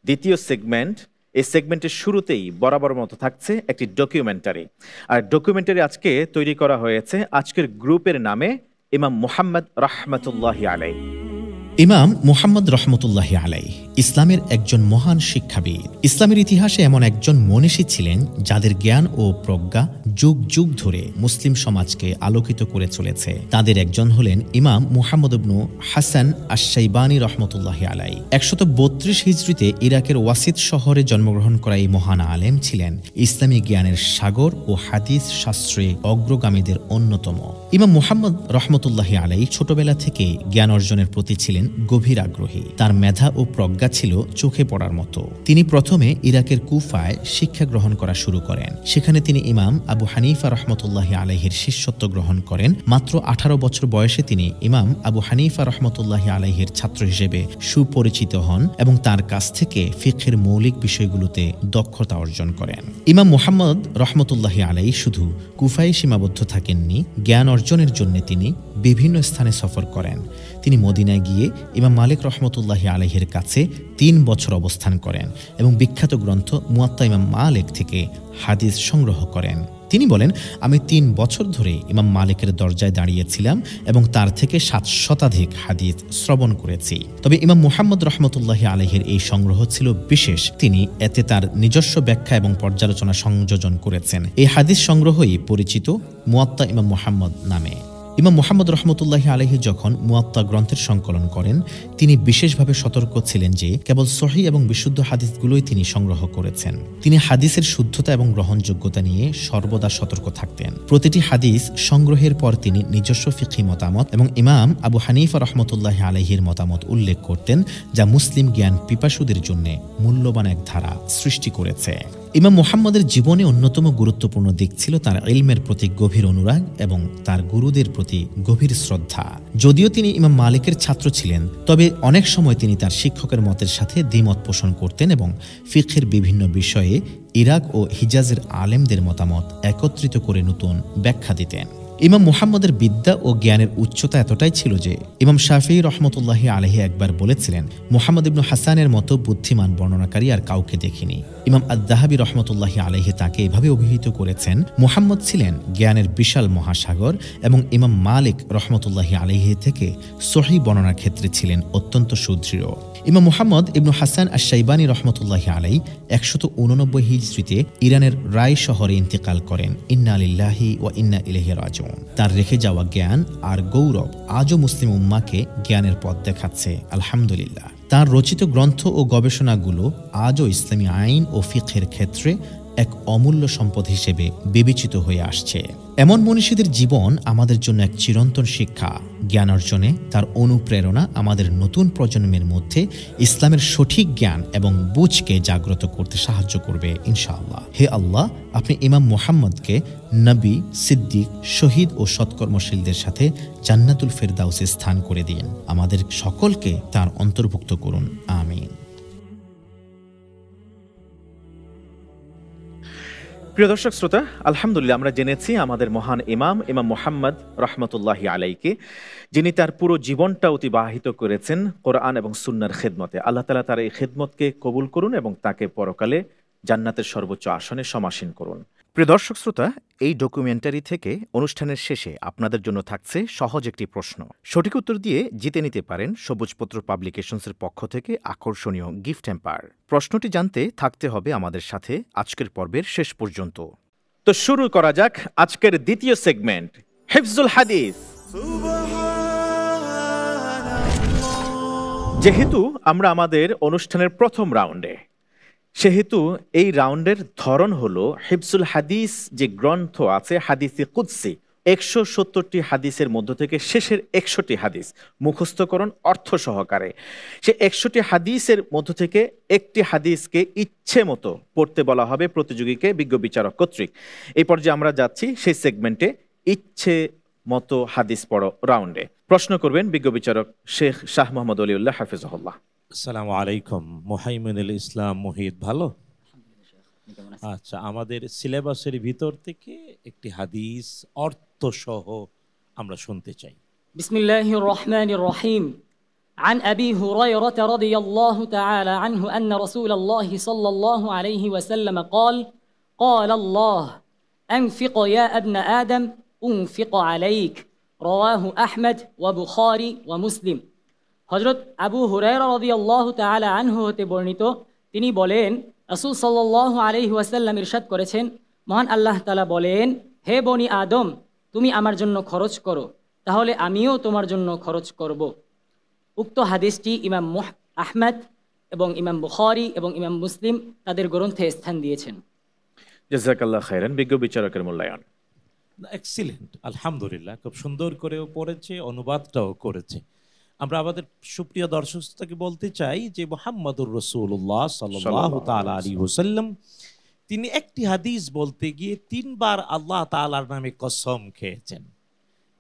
দ্বিতীয় সেগমেন্ট। এই সেগমেন্টের শুরুতেই বরাবর মতো থাকছে একটি ডকুমেন্টারি। আর ডকুমেন্টারি আজকে তৈরি করা হয়েছে আজকের গ্রুপের নামে ইমাম মুহাম্মদ রাহমাতুল্লাহি আলাইহি। ইমাম মুহাম্মদ রহমতুল্লাহি আলাইহি ইসলামের একজন মহান শিক্ষাবিদ। ইসলামের ইতিহাসে এমন একজন মনীষী ছিলেন যাদের জ্ঞান ও প্রজ্ঞা যুগ যুগ ধরে মুসলিম সমাজকে আলোকিত করে চলেছে। তাদের একজন হলেন ইমাম মুহাম্মদ ইবনু হাসান আশ-শাইবানী রহমতুল্লাহি আলাইহি। ১৩২ হিজরিতে ইরাকের ওয়াসিত শহরে জন্মগ্রহণ করা এই মহান আলেম ছিলেন ইসলামী জ্ঞানের সাগর ও হাদিস শাস্ত্রে অগ্রগামীদের অন্যতম। ইমাম মুহাম্মদ রহমতুল্লাহি আলাইহি ছোটবেলা থেকে জ্ঞান অর্জনের প্রতি ছিলেন গভীর আগ্রহী। তার মেধা ও প্রজ্ঞা ছিল চোখে পড়ার মতো। তিনি প্রথমে ইরাকের কুফায় শিক্ষা গ্রহণ করা শুরু করেন। সেখানে তিনি ইমাম আবু হানিফা রহমতুল্লাহি আলাইহির শিষ্যত্ব গ্রহণ করেন। মাত্র ১৮ বছর বয়সে তিনি ইমাম আবু হানিফা রহমতুল্লাহি আলাইহির ছাত্র হিসেবে সুপরিচিত হন এবং তার কাছ থেকে ফিকহের মৌলিক বিষয়গুলোতে দক্ষতা অর্জন করেন। ইমাম মুহাম্মদ রহমতুল্লাহি আলাইহি শুধু কুফায় সীমাবদ্ধ থাকেননি, জ্ঞান অর্জনের জন্য তিনি বিভিন্ন স্থানে সফর করেন। তিনি মদিনায় গিয়ে ইমাম মালিক রহমতুল্লাহি আলাইহির কাছে ৩ বছর অবস্থান করেন এবং বিখ্যাত গ্রন্থ মুয়াত্তা ইমাম মালিক থেকে হাদিস সংগ্রহ করেন। তিনি বলেন, আমি ৩ বছর ধরে ইমাম মালিকের দরজায় দাঁড়িয়েছিলাম এবং তার থেকে ৭ শতাধিক হাদিস শ্রবণ করেছি। তবে ইমাম মুহাম্মদ রহমতুল্লাহি আলাইহির এই সংগ্রহ ছিল বিশেষ। তিনি এতে তার নিজস্ব ব্যাখ্যা এবং পর্যালোচনা সংযোজন করেছেন। এই হাদিস সংগ্রহই পরিচিত মুয়াত্তা ইমাম মুহাম্মদ নামে। ইমাম মুহাম্মদ রহমতুল্লাহি আলাইহি যখন মুয়াত্তা গ্রন্থের সংকলন করেন, তিনি বিশেষভাবে সতর্ক ছিলেন যে কেবল সহিহ এবং বিশুদ্ধ হাদিসগুলোই তিনি সংগ্রহ করেছেন। তিনি হাদিসের শুদ্ধতা এবং গ্রহণযোগ্যতা নিয়ে সর্বদা সতর্ক থাকতেন। প্রতিটি হাদিস সংগ্রহের পর তিনি নিজস্ব ফিকহি মতামত এবং ইমাম আবু হানিফা রহমতুল্লাহি আলাইহির মতামত উল্লেখ করতেন, যা মুসলিম জ্ঞান পিপাসুদের জন্য মূল্যবান এক ধারা সৃষ্টি করেছে। ইমাম মুহাম্মদের জীবনে অন্যতম গুরুত্বপূর্ণ দিক ছিল তার ইলমের প্রতি গভীর অনুরাগ এবং তার গুরুদের প্রতি গভীর শ্রদ্ধা। যদিও তিনি ইমাম মালিকের ছাত্র ছিলেন, তবে অনেক সময় তিনি তার শিক্ষকের মতের সাথে দ্বিমত পোষণ করতেন এবং ফিকহের বিভিন্ন বিষয়ে ইরাক ও হিজাজের আলেমদের মতামত একত্রিত করে নতুন ব্যাখ্যা দিতেন। ইমাম মুহাম্মদের বিদ্যা ও জ্ঞানের উচ্চতা এতটাই ছিল যে ইমাম শাফিঈ রহমতুল্লাহি আলাইহি একবার বলেছিলেন, মুহাম্মদ ইবনু হাসানের মতো বুদ্ধিমান বর্ণনাকারী আর কাউকে দেখিনি। ইমাম আদ-দাহাবী রহমতুল্লাহি আলাইহি তাকে এভাবে অভিহিত করেছেন, মুহাম্মদ ছিলেন জ্ঞানের বিশাল মহাসাগর এবং ইমাম মালিক রহমতুল্লাহি আলাইহি থেকে সহিহ বর্ণনার ক্ষেত্রে ছিলেন অত্যন্ত সুদৃঢ়। ইমাম মুহাম্মদ ইবনু হাসান আশ-শাইবানী রহমতুল্লাহি আলাইহি 189 হিজরিতে ইরানের রায় শহরে ইন্তেকাল করেন। ইন্না লিল্লাহি ওয়া ইন্না ইলাইহি রাজিউন। তার রেখে যাওয়া জ্ঞান আর গৌরব আজও মুসলিম উম্মাহকে জ্ঞানের পথ দেখাচ্ছে, আলহামদুলিল্লাহ। তার রচিত গ্রন্থ ও গবেষণাগুলো আজও ইসলামী আইন ও ফিকহের ক্ষেত্রে এক অমূল্য সম্পদ হিসেবে বিবেচিত হয়ে আসছে। এমন মনীষীদের জীবন আমাদের জন্য এক চিরন্তন শিক্ষা। জ্ঞান অর্জনে তার অনুপ্রেরণা আমাদের নতুন প্রজন্মের মধ্যে ইসলামের সঠিক জ্ঞান এবং বুঝকে জাগ্রত করতে সাহায্য করবে ইনশাআল্লাহ। হে আল্লাহ, আপনি ইমাম মুহাম্মদকে নবী, সিদ্দিক, শহীদ ও সৎকর্মশীলদের সাথে জান্নাতুল ফেরদাউসে স্থান করে দিন। আমাদের সকলকে তার অন্তর্ভুক্ত করুন, আমিন। প্রিয় দর্শক শ্রোতা, আলহামদুলিল্লাহ আমরা জেনেছি আমাদের মহান ইমাম মুহাম্মদ রহমতুল্লাহি আলাইকে, যিনি তার পুরো জীবনটা অতিবাহিত করেছেন কোরআন এবং সুন্নাহর খেদমতে। আল্লাহ তাআলা তার এই খেদমতকে কবুল করুন এবং তাকে পরকালে জান্নাতের সর্বোচ্চ আসনে সমাসীন করুন। প্রিয় দর্শক শ্রোতা, এই ডকুমেন্টারি থেকে অনুষ্ঠানের শেষে আপনাদের জন্য থাকছে সহজ একটি প্রশ্ন। সঠিক উত্তর দিয়ে জিতে নিতে পারেন সবুজপত্র পাবলিকেশনসের পক্ষ থেকে আকর্ষণীয় গিফট হ্যাম্পার। প্রশ্নটি জানতে থাকতে হবে আমাদের সাথে আজকের পর্বের শেষ পর্যন্ত। তো শুরু করা যাক আজকের দ্বিতীয় সেগমেন্ট, হিফজুল হাদিস। যেহেতু আমরা আমাদের অনুষ্ঠানের প্রথম রাউন্ডে, সেহেতু এই রাউন্ডের ধরন হলো হিফজুল হাদিস। যে গ্রন্থ আছে হাদিসে কুদসি, 170টি হাদিসের মধ্য থেকে শেষের 100টি হাদিস মুখস্থকরণ অর্থ সহকারে। সে 100টি হাদিসের মধ্য থেকে একটি হাদিসকে ইচ্ছে মতো পড়তে বলা হবে প্রতিযোগীকে বিজ্ঞ বিচারক কর্তৃক। এই পর্যায়ে আমরা যাচ্ছি সেই সেগমেন্টে ইচ্ছে মতো হাদিস পড়ো রাউন্ডে। প্রশ্ন করবেন বিজ্ঞ বিচারক শেখ শাহ মোহাম্মদ ওলিউল্লাহ হাফিজাহুল্লাহ। আসসালামু আলাইকুম। মুহাইমিনুল ইসলাম মুহিত ভালো? আচ্ছা, আমাদের সিলেবাসের ভিতর থেকে একটি হাদিস অর্থ সহ আমরা শুনতে চাই। বিসমিল্লাহির রহমানির রহিম। عن أبي هريرة رضي الله تعالى عنه أن رسول الله صلى الله عليه وسلم قال قال الله أنفق يا ابن آدم أنفق عليك رواه أحمد وبخاري ومسلم। হযরত আবু হুরায়রা রাদিয়াল্লাহু তাআলা আনহু হতে বর্ণিত, তিনি বলেন, রাসূল সাল্লাল্লাহু আলাইহি ওয়াসাল্লাম ইরশাদ করেছেন, মহান আল্লাহ তাআলা বলেন, হে বনি আদম, তুমি আমার জন্য খরচ করো, তাহলে আমিও তোমার জন্য খরচ করব। উক্ত হাদিসটি ইমাম আহমদ এবং ইমাম বুখারী এবং ইমাম মুসলিম তাদের গ্রন্থে স্থান দিয়েছেন। জাযাকাল্লাহ খাইরান। বিজ্ঞ বিচারকের মূল্যায়ন। এক্সিলেন্ট, আলহামদুলিল্লাহ। খুব সুন্দর করেও পড়েছে, অনুবাদটাও করেছে। আমরা আমাদের সুপ্রিয় দর্শককে বলতে চাই যে মুহাম্মদুর রাসূলুল্লাহ সাল্লাল্লাহু তাআলা আলাইহি ওয়াসাল্লাম তিনি একটি হাদিস বলতে গিয়ে 3 বার আল্লাহ তাআলার নামে কসম খেয়েছেন।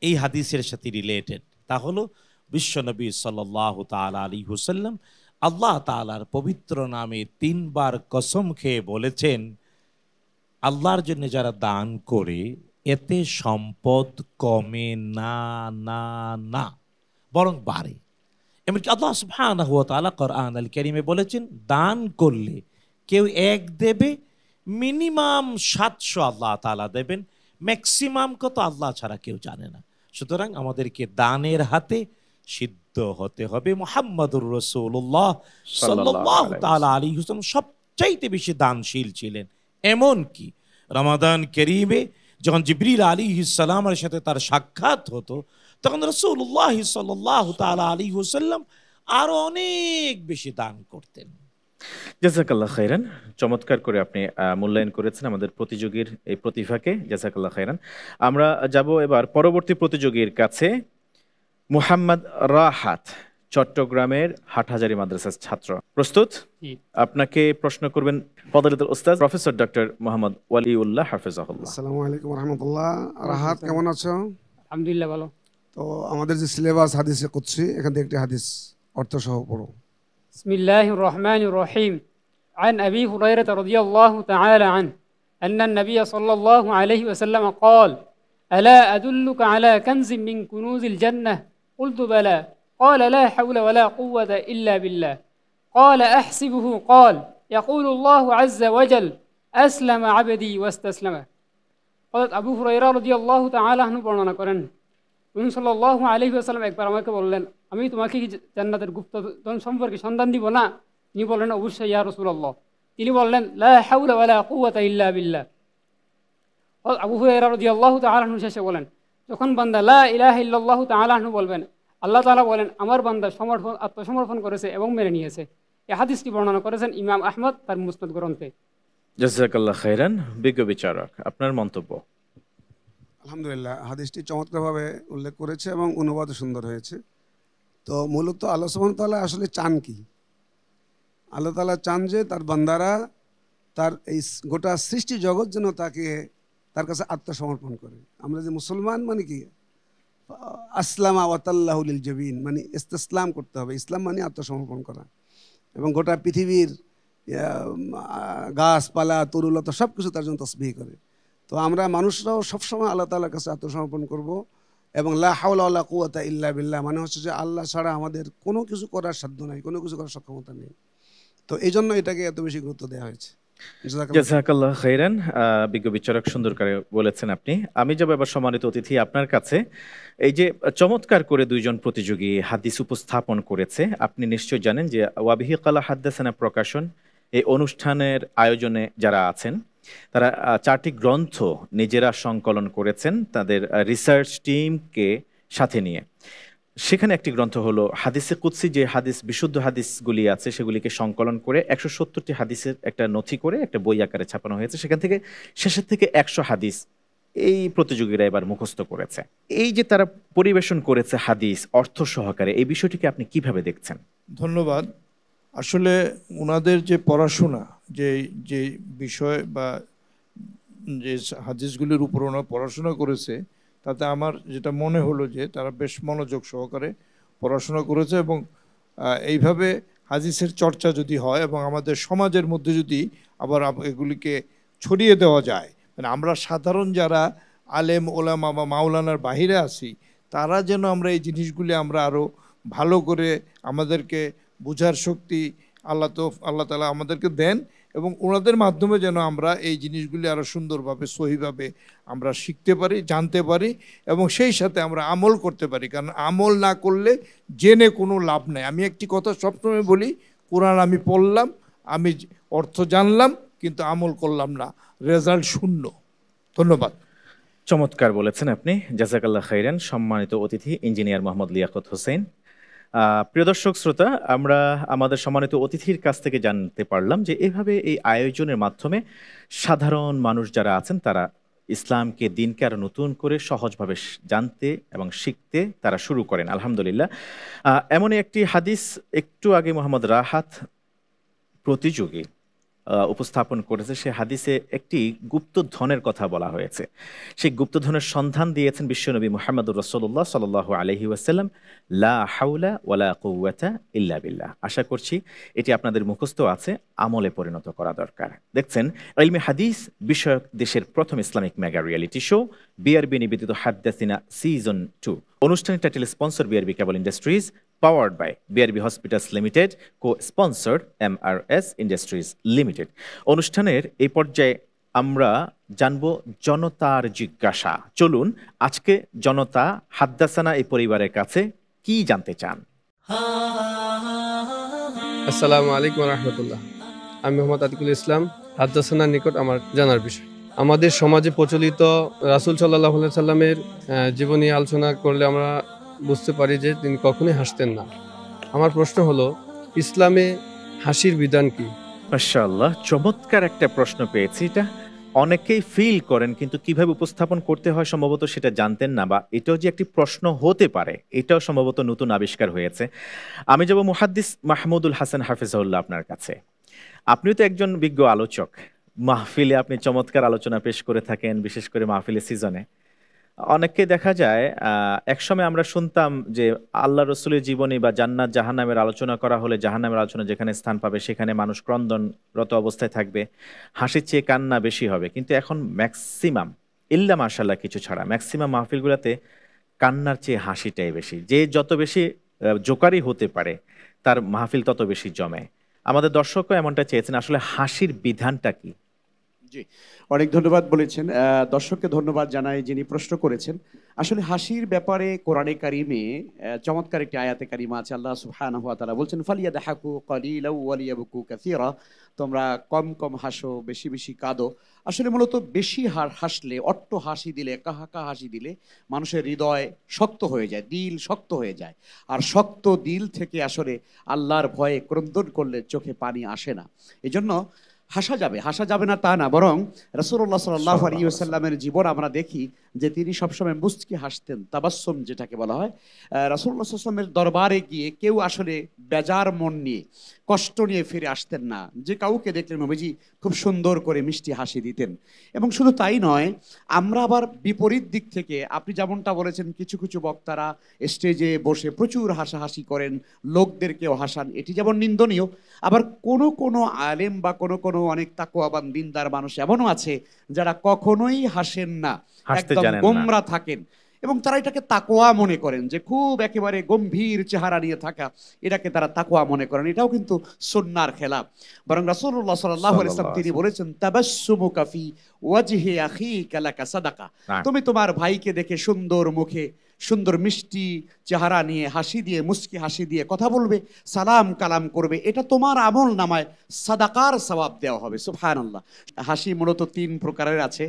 এই হাদিসের সাথে রিলেটেড তা হলো বিশ্বনবী সাল্লাল্লাহু তাআলা আলাইহি ওয়াসাল্লাম আল্লাহ তাআলার পবিত্র নামে 3 বার কসম খেয়ে বলেছেন, আল্লাহর জন্য যারা দান করে এতে সম্পদ কমে না না না, বরং বাড়ে। এমনকি আল্লাহ সুবহানাহু ওয়া তাআলা কোরআন আল কারীমে বলেছেন, দান করলে কেউ 1 দেবে, মিনিমাম 700 আল্লাহ তাআলা দেবেন, ম্যাক্সিমাম কত আল্লাহ ছাড়া কেউ জানে না। সুতরাং আমাদেরকে দানের হাতে সিদ্ধ হতে হবে। মুহাম্মদুর রাসূলুল্লাহ সাল্লাল্লাহু তাআলা আলাইহি ওয়াসাল্লাম সবচাইতে বেশি দানশীল ছিলেন। এমনকি রমাদান কারীমে যখন জিবরিল আলাইহিস সালামের সাথে তার সাক্ষাৎ হতো, তখন রাসূলুল্লাহ সাল্লাল্লাহু তাআলা আলাইহি ওয়াসাল্লাম আরো অনেক বেশি দান করতেন। জাযাকাল্লাহ খাইরান। চমৎকার করে আপনি মূল্যায়ন করেছেন আমাদের প্রতিযোগীর এই প্রতিভাকে। জাযাকাল্লাহ খাইরান। আমরা যাব এবার পরবর্তী প্রতিযোগীর কাছে, মুহাম্মদ রাহাত। চট্টগ্রামের হাটহাজারী মাদ্রাসার ছাত্র। প্রস্তুত? জি। আপনাকে প্রশ্ন করবেন ফজলাতুল উস্তাদ প্রফেসর ডক্টর মোহাম্মদ ওয়ালিউল্লাহ হাফেজাহুল্লাহ। আসসালামু আলাইকুম রহমতুল্লাহ। রাহাত কেমন আছো? আলহামদুলিল্লাহ ভালো। তো আমাদের যে সিলেবাস হাদিসে কুদসি, এখান থেকে একটি হাদিস অর্থ সহ পড়ো। বিসমিল্লাহির রহমানির রহিম। عن أبي هريرة رضي الله تعالى عنه أن النبي صلى الله عليه وسلم قال ألا أدلك على كنز من كنوز الجنة قلت بلى قال لا حول ولا قوة إلا بالله قال أحسبه قال يقول الله عز وجل أسلم عبدي واستسلم قالت أبو هريرة رضي الله تعالى عنه বর্ণনা করেন রাসূল সাল্লাল্লাহু আলাইহি ওয়াসাল্লাম একবার আমাকে বললেন, আমি তোমাকে কি জান্নাতের গুপ্তধন সম্পর্কে সন্ধান দিব না? তিনি বললেন, অবশ্যই ইয়া রাসূলুল্লাহ। তিনি বললেন, লা হাওলা ওয়ালা কুওয়াতা ইল্লা বিল্লাহ। আবু হুরায়রা রাদিয়াল্লাহু তাআলা আনহু শেষে বলেন, যখন বান্দা লা ইলাহা ইল্লাল্লাহু তাআলা আনহু বলবেন, আল্লাহ তাআলা বলেন আমার বান্দা আত্মসমর্পণ করেছে এবং মেনে নিয়েছে। এই হাদিসটি বর্ণনা করেছেন ইমাম আহমদ তার মুসনাদ গ্রন্থে। জাযাকাল্লাহ খাইরান। বিজ্ঞ বিচারক, আপনার মন্তব্য। আলহামদুলিল্লাহ, হাদিসটি চমৎকারভাবে উল্লেখ করেছে এবং অনুবাদ সুন্দর হয়েছে। তো মূলত আল্লাহ সুবহানাহু ওয়া তাআলা আসলে চান কি? আল্লাহ তাআলা চান যে তার বান্দারা তার এই গোটা সৃষ্টি জগৎ যেন তার কাছে আত্মসমর্পণ করে। আমরা যে মুসলমান মানে কি, আসলামা ওয়াতাল্লাহু লিল জাবিন, মানে ইসতিসলাম করতে হবে। ইসলাম মানে আত্মসমর্পণ করা, এবং গোটা পৃথিবীর গাছপালা তরুলতা সব কিছু তার জন্য তসবিহ করে। তো আমরা মানুষরাও সবসময় আল্লাহ তাআলার কাছে আত্মসমর্পণ করব। এবং লা হাওলা ওয়ালা কুওয়াতা ইল্লা বিল্লাহ মানে হচ্ছে যে আল্লাহ ছাড়া আমাদের কোনো কিছু করার সাধ্য নাই, কোনো কিছু করার সক্ষমতা নেই। তো এই জন্য এটাকে এত বেশি গুরুত্ব দেওয়া হয়েছে। জাযাকাল্লাহ খাইরান। বিজ্ঞ বিচারক সুন্দর করে বলেছেন আপনি। আমি যাব এবার সম্মানিত অতিথি আপনার কাছে। এই যে চমৎকার করে দুইজন প্রতিযোগী হাদিস উপস্থাপন করেছে, আপনি নিশ্চয় জানেন যে ওয়াবিহি কালা হাদ্দাসানা প্রকাশন এই অনুষ্ঠানের আয়োজনে যারা আছেন তারা 4টি গ্রন্থ নিজেরা সংকলন করেছেন তাদের রিসার্চ টিমকে সাথে নিয়ে। সেখানে একটি গ্রন্থ হলো হাদিসে কুদসি, যে বিশুদ্ধ হাদিসগুলি আছে সেগুলিকে সংকলন করে 170টি হাদিসের একটা নথি করে একটা বই আকারে ছাপানো হয়েছে। সেখান থেকে শেষের থেকে 100 হাদিস এই প্রতিযোগীরা এবার মুখস্থ করেছে। এই যে তারা পরিবেশন করেছে হাদিস অর্থ সহকারে, এই বিষয়টিকে আপনি কিভাবে দেখছেন? ধন্যবাদ। আসলে ওনাদের যে পড়াশোনা, যে বিষয় বা যে হাদিসগুলির উপর ওনারা পড়াশোনা করেছে, তাতে আমার যেটা মনে হলো যে তারা বেশ মনোযোগ সহকারে পড়াশোনা করেছে। এবং এইভাবে হাদিসের চর্চা যদি হয় এবং আমাদের সমাজের মধ্যে যদি আবার এগুলিকে ছড়িয়ে দেওয়া যায়, মানে আমরা সাধারণ যারা আলেম ওলামা বা মাওলানার বাহিরে আছি, তারা যেন আমরা এই জিনিসগুলি আমরা আরও ভালো করে আমাদেরকে বোঝার শক্তি আল্লাহ তাআলা আমাদেরকে দেন, এবং ওনাদের মাধ্যমে যেন আমরা এই জিনিসগুলি আরও সুন্দরভাবে সহিভাবে আমরা শিখতে পারি, জানতে পারি, এবং সেই সাথে আমরা আমল করতে পারি। কারণ আমল না করলে জেনে কোনো লাভ নেই। আমি একটি কথা সবসময় বলি, কোরআন আমি পড়লাম, আমি অর্থ জানলাম, কিন্তু আমল করলাম না, রেজাল্ট শূন্য। ধন্যবাদ। চমৎকার বলেছেন আপনি, জাযাকাল্লাহ খাইরান। সম্মানিত অতিথি ইঞ্জিনিয়ার মোহাম্মদ লিয়াকত হোসেন। প্রিয় দর্শক শ্রোতা, আমরা আমাদের সম্মানিত অতিথির কাছ থেকে জানতে পারলাম যে এভাবে এই আয়োজনের মাধ্যমে সাধারণ মানুষ যারা আছেন তারা ইসলামকে, দিনকে আরো নতুন করে সহজভাবে জানতে এবং শিখতে তারা শুরু করেন। আলহামদুলিল্লাহ। এমনই একটি হাদিস একটু আগে মোহাম্মদ রাহাত প্রতিযোগী উপস্থাপন করেছে। সে হাদিসে একটি গুপ্তধনের কথা বলা হয়েছে। সেই গুপ্তধনের সন্ধান দিয়েছেন বিশ্বনবী মুহাম্মদুর রাসূলুল্লাহ সাল্লাল্লাহু আলাইহি ওয়াসাল্লাম, লা হাওলা ওয়ালা কুওয়াতা ইল্লা বিল্লাহ। আশা করছি এটি আপনাদের মুখস্থ আছে, আমলে পরিণত করা দরকার। দেখছেন ইলমে হাদিস বিষয়ক দেশের প্রথম Islamic mega reality show BRB নিবেদিত হাদ্দাসিনা সিজন 2। অনুষ্ঠানের title sponsor BRB cable industries, powered by BRB Hospitals Limited, co-sponsored MRS Industries Limited। অনুষ্ঠানের এই পর্যায়ে আমরা জানবো জনতার জিজ্ঞাসা। চলুন আজকে জনতা হাদ্দাসানা এই পরিবারের কাছে কি জানতে চান। আসসালামু আলাইকুম রাহমাতুল্লাহ। আমি মোহাম্মদ আতিকুল ইসলাম। হাদ্দাসানার নিকট আমার জানার বিষয়, আমাদের সমাজে প্রচলিত রাসূল সাল্লাল্লাহু আলাইহি সাল্লামের জীবনী আলোচনা করলে আমরা বুঝতে পারি যে তিনি কখনোই হাসতেন না। আমার প্রশ্ন হলো, ইসলামে হাসির বিধান কি? মাশাআল্লাহ, চমৎকার একটা প্রশ্ন পেয়েছি। এটা অনেকেই ফিল করেন, কিন্তু কিভাবে উপস্থাপন করতে হয় সম্ভবত সেটা জানতেন না, বা এটাও যে একটি প্রশ্ন হতে পারে এটাও সম্ভবত নতুন আবিষ্কার হয়েছে। আমি যাব মুহাদ্দিস মাহমুদুল হাসান হাফিজাহুল্লাহ আপনার কাছে। আপনিও তো একজন বিজ্ঞ আলোচক, মাহফিলে আপনি চমৎকার আলোচনা পেশ করে থাকেন, বিশেষ করে মাহফিলের সিজনে। অনেককে দেখা যায় একসময় আমরা শুনতাম যে আল্লাহ রসুলের জীবনী বা জান্নাত জাহান্নামের আলোচনা করা হলে জাহান্নামের আলোচনা যেখানে স্থান পাবে সেখানে মানুষ ক্রন্দনরত অবস্থায় থাকবে, হাসির চেয়ে কান্না বেশি হবে। কিন্তু এখন ম্যাক্সিমাম, ইল্লা মাশাআল্লাহ কিছু ছাড়া, ম্যাক্সিমাম মাহফিলগুলোতে কান্নার চেয়ে হাসিটাই বেশি। যে যত বেশি জোকারি হতে পারে তার মাহফিল তত বেশি জমে। আমাদের দর্শকও এমনটা চেয়েছেন, আসলে হাসির বিধানটা কি? জি, অনেক ধন্যবাদ বলেছেন। দর্শককে ধন্যবাদ জানাই যিনি প্রশ্ন করেছেন। আসলে হাসির ব্যাপারে কোরআনে কারিমে চমৎকার একটি আয়াতে কারিমা আছে। আল্লাহ সুবহানাহু ওয়া তাআলা বলছেন, ফালিয়াদহাকু কালিলাও ওয়ালিয়াবকু কাসীরা, তোমরা কম কম হাসো, বেশি বেশি কাঁদো। আসলে মূলত বেশি হাসলে, অট্ট হাসি দিলে, কাহাকা হাসি দিলে মানুষের হৃদয় শক্ত হয়ে যায়, দিল শক্ত হয়ে যায়। আর শক্ত দিল থেকে আসলে আল্লাহর ভয়ে ক্রন্দন করলে চোখে পানি আসে না। এজন্য হাসা যাবে না তা না, বরং রাসূলুল্লাহ সাল্লাল্লাহু আলাইহি ওয়াসাল্লামের জীবন আমরা দেখি যে তিনি সবসময় মুচকি হাসতেন, তাবাসসুম যেটাকে বলা হয়। রাসূলুল্লাহ সাল্লাল্লাহু আলাইহি ওয়াসাল্লামের দরবারে গিয়ে কেউ আসলে বেজার মন নিয়ে, কষ্ট নিয়ে ফিরে আসতেন না। যে কাউকে দেখলেন নবীজি খুব সুন্দর করে মিষ্টি হাসি দিতেন। এবং শুধু তাই নয়, আমরা আবার বিপরীত দিক থেকে, আপনি যেমনটা বলেছেন, কিছু কিছু বক্তারা স্টেজে বসে প্রচুর হাসাহাসি করেন, লোকদেরকেও হাসান, এটি যেমন নিন্দনীয়। আবার কোনো আলেম বা কোনো অনেক তাকওয়াবান দিনদার মানুষ এমনও আছে যারা কখনোই হাসেন না, একদম গোমরা থাকেন, এবং তারা এটাকে তাকওয়া মনে করেন, যে খুব একেবারে গম্ভীর চেহারা নিয়ে থাকা, এটাকে তারা তাকওয়া মনে করেন। এটাও কিন্তু সুন্নাহর খেলাফ। বরং রাসূলুল্লাহ সাল্লাল্লাহু আলাইহি ওয়াসাল্লাম তিনি বলেছেন, তাবাসসুমুকা ফি ওয়াজহি আখিকা লাকা সাদাকা, তুমি তোমার ভাইকে দেখে সুন্দর মুখে, সুন্দর মিষ্টি চেহারা নিয়ে, হাসি দিয়ে, মুস্কি হাসি দিয়ে কথা বলবে, সালাম কালাম করবে, এটা তোমার আমল নামায় সাদাকার সওয়াব দেওয়া হবে। সুবহানাল্লাহ। হাসি মূলত তিন প্রকারের আছে।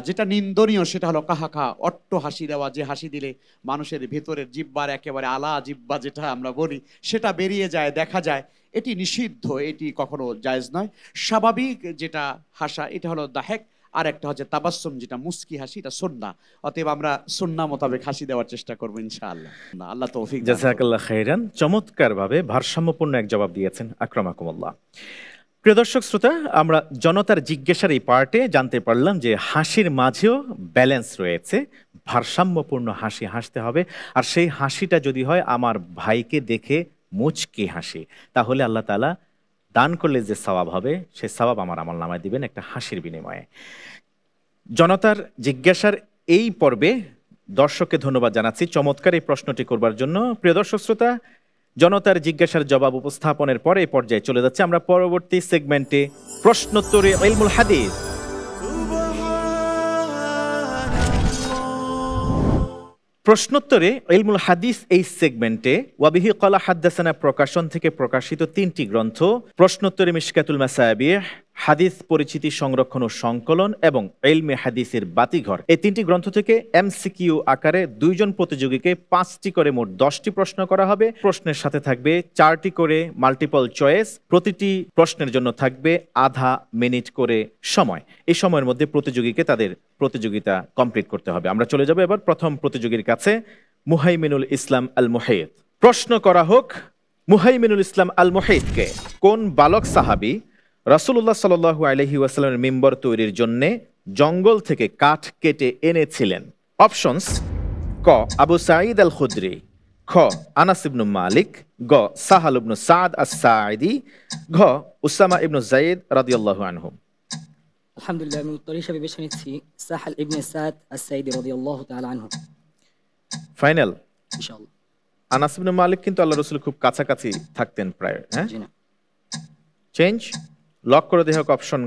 যেটা নিন্দনীয় সেটা হলো কাহাকা, অট্ট হাসি দেওয়া, যে হাসি দিলে মানুষের ভেতরের জিব্বার একেবারে আলা জিব্বা যেটা আমরা বলি সেটা বেরিয়ে যায়, দেখা যায়, এটি নিষিদ্ধ, এটি কখনো জায়েজ নয়। স্বাভাবিক যেটা হাসা, এটা হলো দাহেক, আর একটা হচ্ছে তাবাসসুম, যেটা মুস্কি হাসি, এটা সুন্নাহ। অতএব আমরা সুন্নাহ মোতাবেক হাসি দেওয়ার চেষ্টা করব ইনশাআল্লাহ। আল্লাহ তৌফিক। জাযাকাল্লাহ খাইরান। চমৎকারভাবে ভারসাম্যপূর্ণ এক জবাব দিয়েছেন, আক্রামাকুমুল্লাহ। প্রিয় দর্শক শ্রোতা, আমরা জনতার জিজ্ঞাসার এই পার্টে জানতে পারলাম যে হাসির মাঝেও ব্যালেন্স রয়েছে, ভারসাম্যপূর্ণ হাসি হাসতে হবে। আর সেই হাসিটা যদি হয় আমার ভাইকে দেখে মুচকি হাসি, তাহলে আল্লাহ তাআলা দান করলে যে সওয়াব হবে সে সওয়াব আমার আমলনামায় দিবেন একটা হাসির বিনিময়ে। জনতার জিজ্ঞাসার এই পর্বে দর্শককে ধন্যবাদ জানাচ্ছি চমৎকার এই প্রশ্নটি করবার জন্য। প্রিয় দর্শক শ্রোতা, জনতার জিজ্ঞাসার জবাব উপস্থাপনের পরে এই পর্যায়ে চলে যাচ্ছে আমরা পরবর্তী সেগমেন্টে, প্রশ্নোত্তরে ইলমুল হাদিস। প্রশ্নোত্তরে ইলমুল হাদিস এই সেগমেন্টে ওয়াবিহি ক্বালা হাদাসানা প্রকাশন থেকে প্রকাশিত তিনটি গ্রন্থ, প্রশ্নোত্তরে মিশকাতুল মাসাবিহ, হাদিস পরিচিতি সংরক্ষণ ও সংকলন এবং ইলমে হাদিসের বাতিঘর, এই তিনটি গ্রন্থ থেকে এমসিকিউ আকারে দুইজন প্রতিযোগীকে 5টি করে মোট 10টি প্রশ্ন করা হবে। প্রশ্নের সাথে থাকবে 4টি করে মাল্টিপল চয়েস, প্রতিটি প্রশ্নের জন্য থাকবে আধা মিনিট করে সময়। এই সময়ের মধ্যে প্রতিযোগীকে তাদের প্রতিযোগিতা কমপ্লিট করতে হবে। আমরা চলে যাব এবার প্রথম প্রতিযোগীর কাছে, মুহাইমিনুল ইসলাম আল মুহিত। প্রশ্ন করা হোক, মুহাইমিনুল ইসলাম আল মুহিতকে কোন বালক সাহাবী রাসূলুল্লাহ সাল্লাল্লাহু আলাইহি ওয়াসাল্লামের মিম্বর তৈরির জন্য জঙ্গল থেকে কাঠ কেটে এনেছিলেন? অপশনস: ক আবু সাঈদ আল খুদরি, খ আনাস ইবনু মালিক, গ সাহাল ইবনু সাদ আস-সাঈদি, ঘ উসামা ইবনু যায়েদ রাদিয়াল্লাহু আনহু। আলহামদুলিল্লাহ, আমি উত্তর হিসেবে বেছে নিচ্ছি সাহাল ইবনে সাদ আস-সাঈদি রাদিয়াল্লাহু তাআলা আনহু। ফাইনাল ইনশাআল্লাহ। আনাস ইবনু মালিক কিন্তু আল্লাহর রাসূল খুব কাছাকাছি থাকতেন প্রায়, হ্যাঁ? জি না। চেঞ্জ, লক করে দেখ অপশন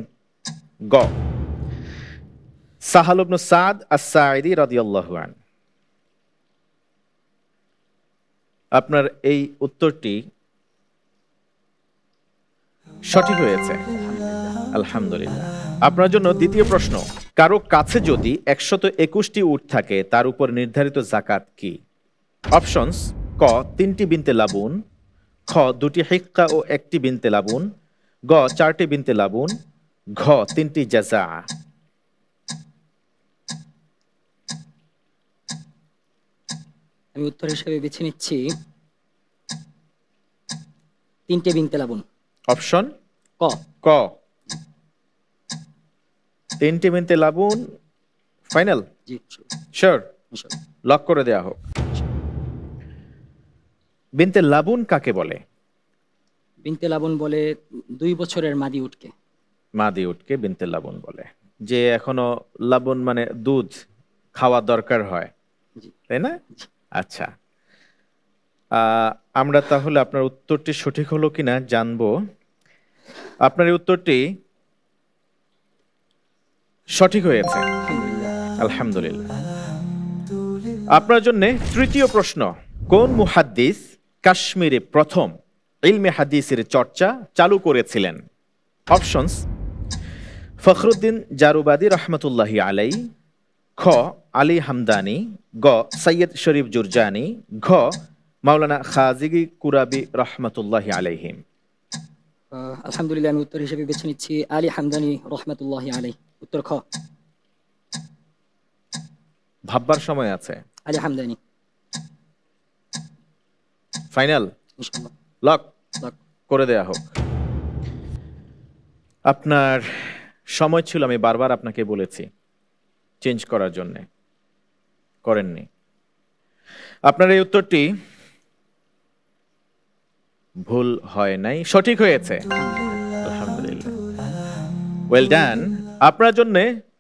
গ সাহাল ইবনু সাদ আস-সাঈদি রাদিয়াল্লাহু আনহু। আপনার এই উত্তরটি সঠিক হয়েছে, আলহামদুলিল্লাহ। আপনার জন্য দ্বিতীয় প্রশ্ন, কারো কাছে যদি 121টি উট থাকে তার উপর নির্ধারিত যাকাত কি? অপশনস: ক 3টি বিনতে লাবুন, খ 2টি হিক্কা ও 1টি বিনতে লাবুন, গ 4টি বিনতে লাবুন, ঘ 3টি জাযা। আমি উত্তর হিসেবে বেছে নিচ্ছি 3টে বিনতে লাবুন। অপশন ক। ক 3টে বিনতে লাবুন ফাইনাল? জি শিওর? লক করে দেয়া হোক। বিনতে লাবুন কাকে বলে? বিনতে লাবুন বলে 2 বছরের মাদি উটকে। মাদি উটকে বিনতে লাবুন বলে, যে এখনো লাবুন মানে দুধ খাওয়া দরকার হয়, তাই না? আচ্ছা, আমরা তাহলে আপনার উত্তরটি সঠিক হলো কিনা জানবো। আপনার এই উত্তরটি সঠিক হয়েছে, আলহামদুলিল্লাহ। আপনার জন্য তৃতীয় প্রশ্ন, কোন মুহাদ্দিস কাশ্মীরে প্রথম ইলমে হাদিসের চর্চা চালু করেছিলেন? অপশনস: ফখরুদ্দিন জারুবাদি রহমতুল্লাহি আলাই, খ আলী হামদানি, গ সৈয়দ শরীফ জুরজানি, ঘ মাওলানা খাজিগি কুরাবি রহমতুল্লাহি আলাইহিম। আলহামদুলিল্লাহ, আমি উত্তর হিসেবে বেছে নিচ্ছি আলী হামদানি রহমতুল্লাহি আলাইহি। উত্তর খ। ভাববার সময় আছে। আলী হামদানি। ফাইনাল? ইনশাআল্লাহ। লক করে দেয়া হোক। আপনার সময় ছিল, আমি বারবার আপনাকে বলেছি চেঞ্জ করার জন্য, করেননি। আপনার এই উত্তরটি ভুল হয় নাই, সঠিক হয়েছে, আলহামদুলিল্লাহ। Well done. আপনার জন্য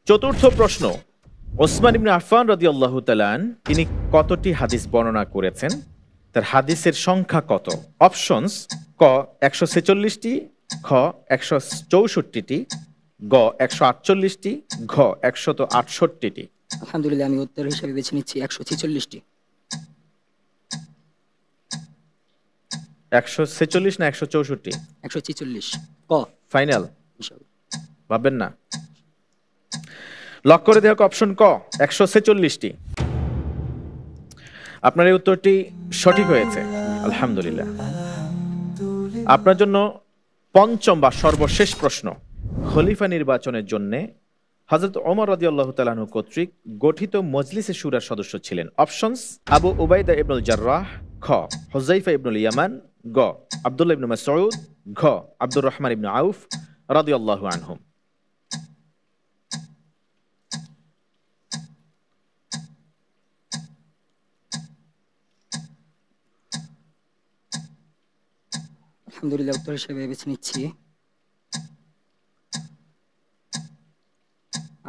চতুর্থ প্রশ্ন, ওসমান ইবনে আফফান রাদিয়াল্লাহু তাআলা তিনি কতটি হাদিস বর্ণনা করেছেন? তার হাদিসের সংখ্যা কত? অপশনস: ক 146টি, খ 164টি, গ 148টি, ঘ 168টি। আলহামদুলিল্লাহ, আমি উত্তর হিসেবে বেছে নিচ্ছি 146টি। 146 না 164? 146 ক। ফাইনাল? ইনশাআল্লাহ। ভাববেন না? লক করে দেওয়া অপশন ক 146টি। আপনার এই উত্তরটি সঠিক হয়েছে, আলহামদুলিল্লাহ। আপনার জন্য পঞ্চম বা সর্বশেষ প্রশ্ন, খলিফা নির্বাচনের জন্য হযরত ওমর রাদিয়াল্লাহু তাআলা আনহু কর্তৃক গঠিত মজলিসে শুরার সদস্য ছিলেন। অপশনস: আবু উবাইদা ইবনুল জাররাহ, খ হুযাইফা ইবনুল ইয়ামান, গ আব্দুল্লাহ ইবনে মাসউদ, ঘ আব্দুর রহমান ইবনে আউফ রাদিয়াল্লাহু আনহুম। আলহামদুলিল্লাহ, উত্তর হিসেবে বেছে নিচ্ছি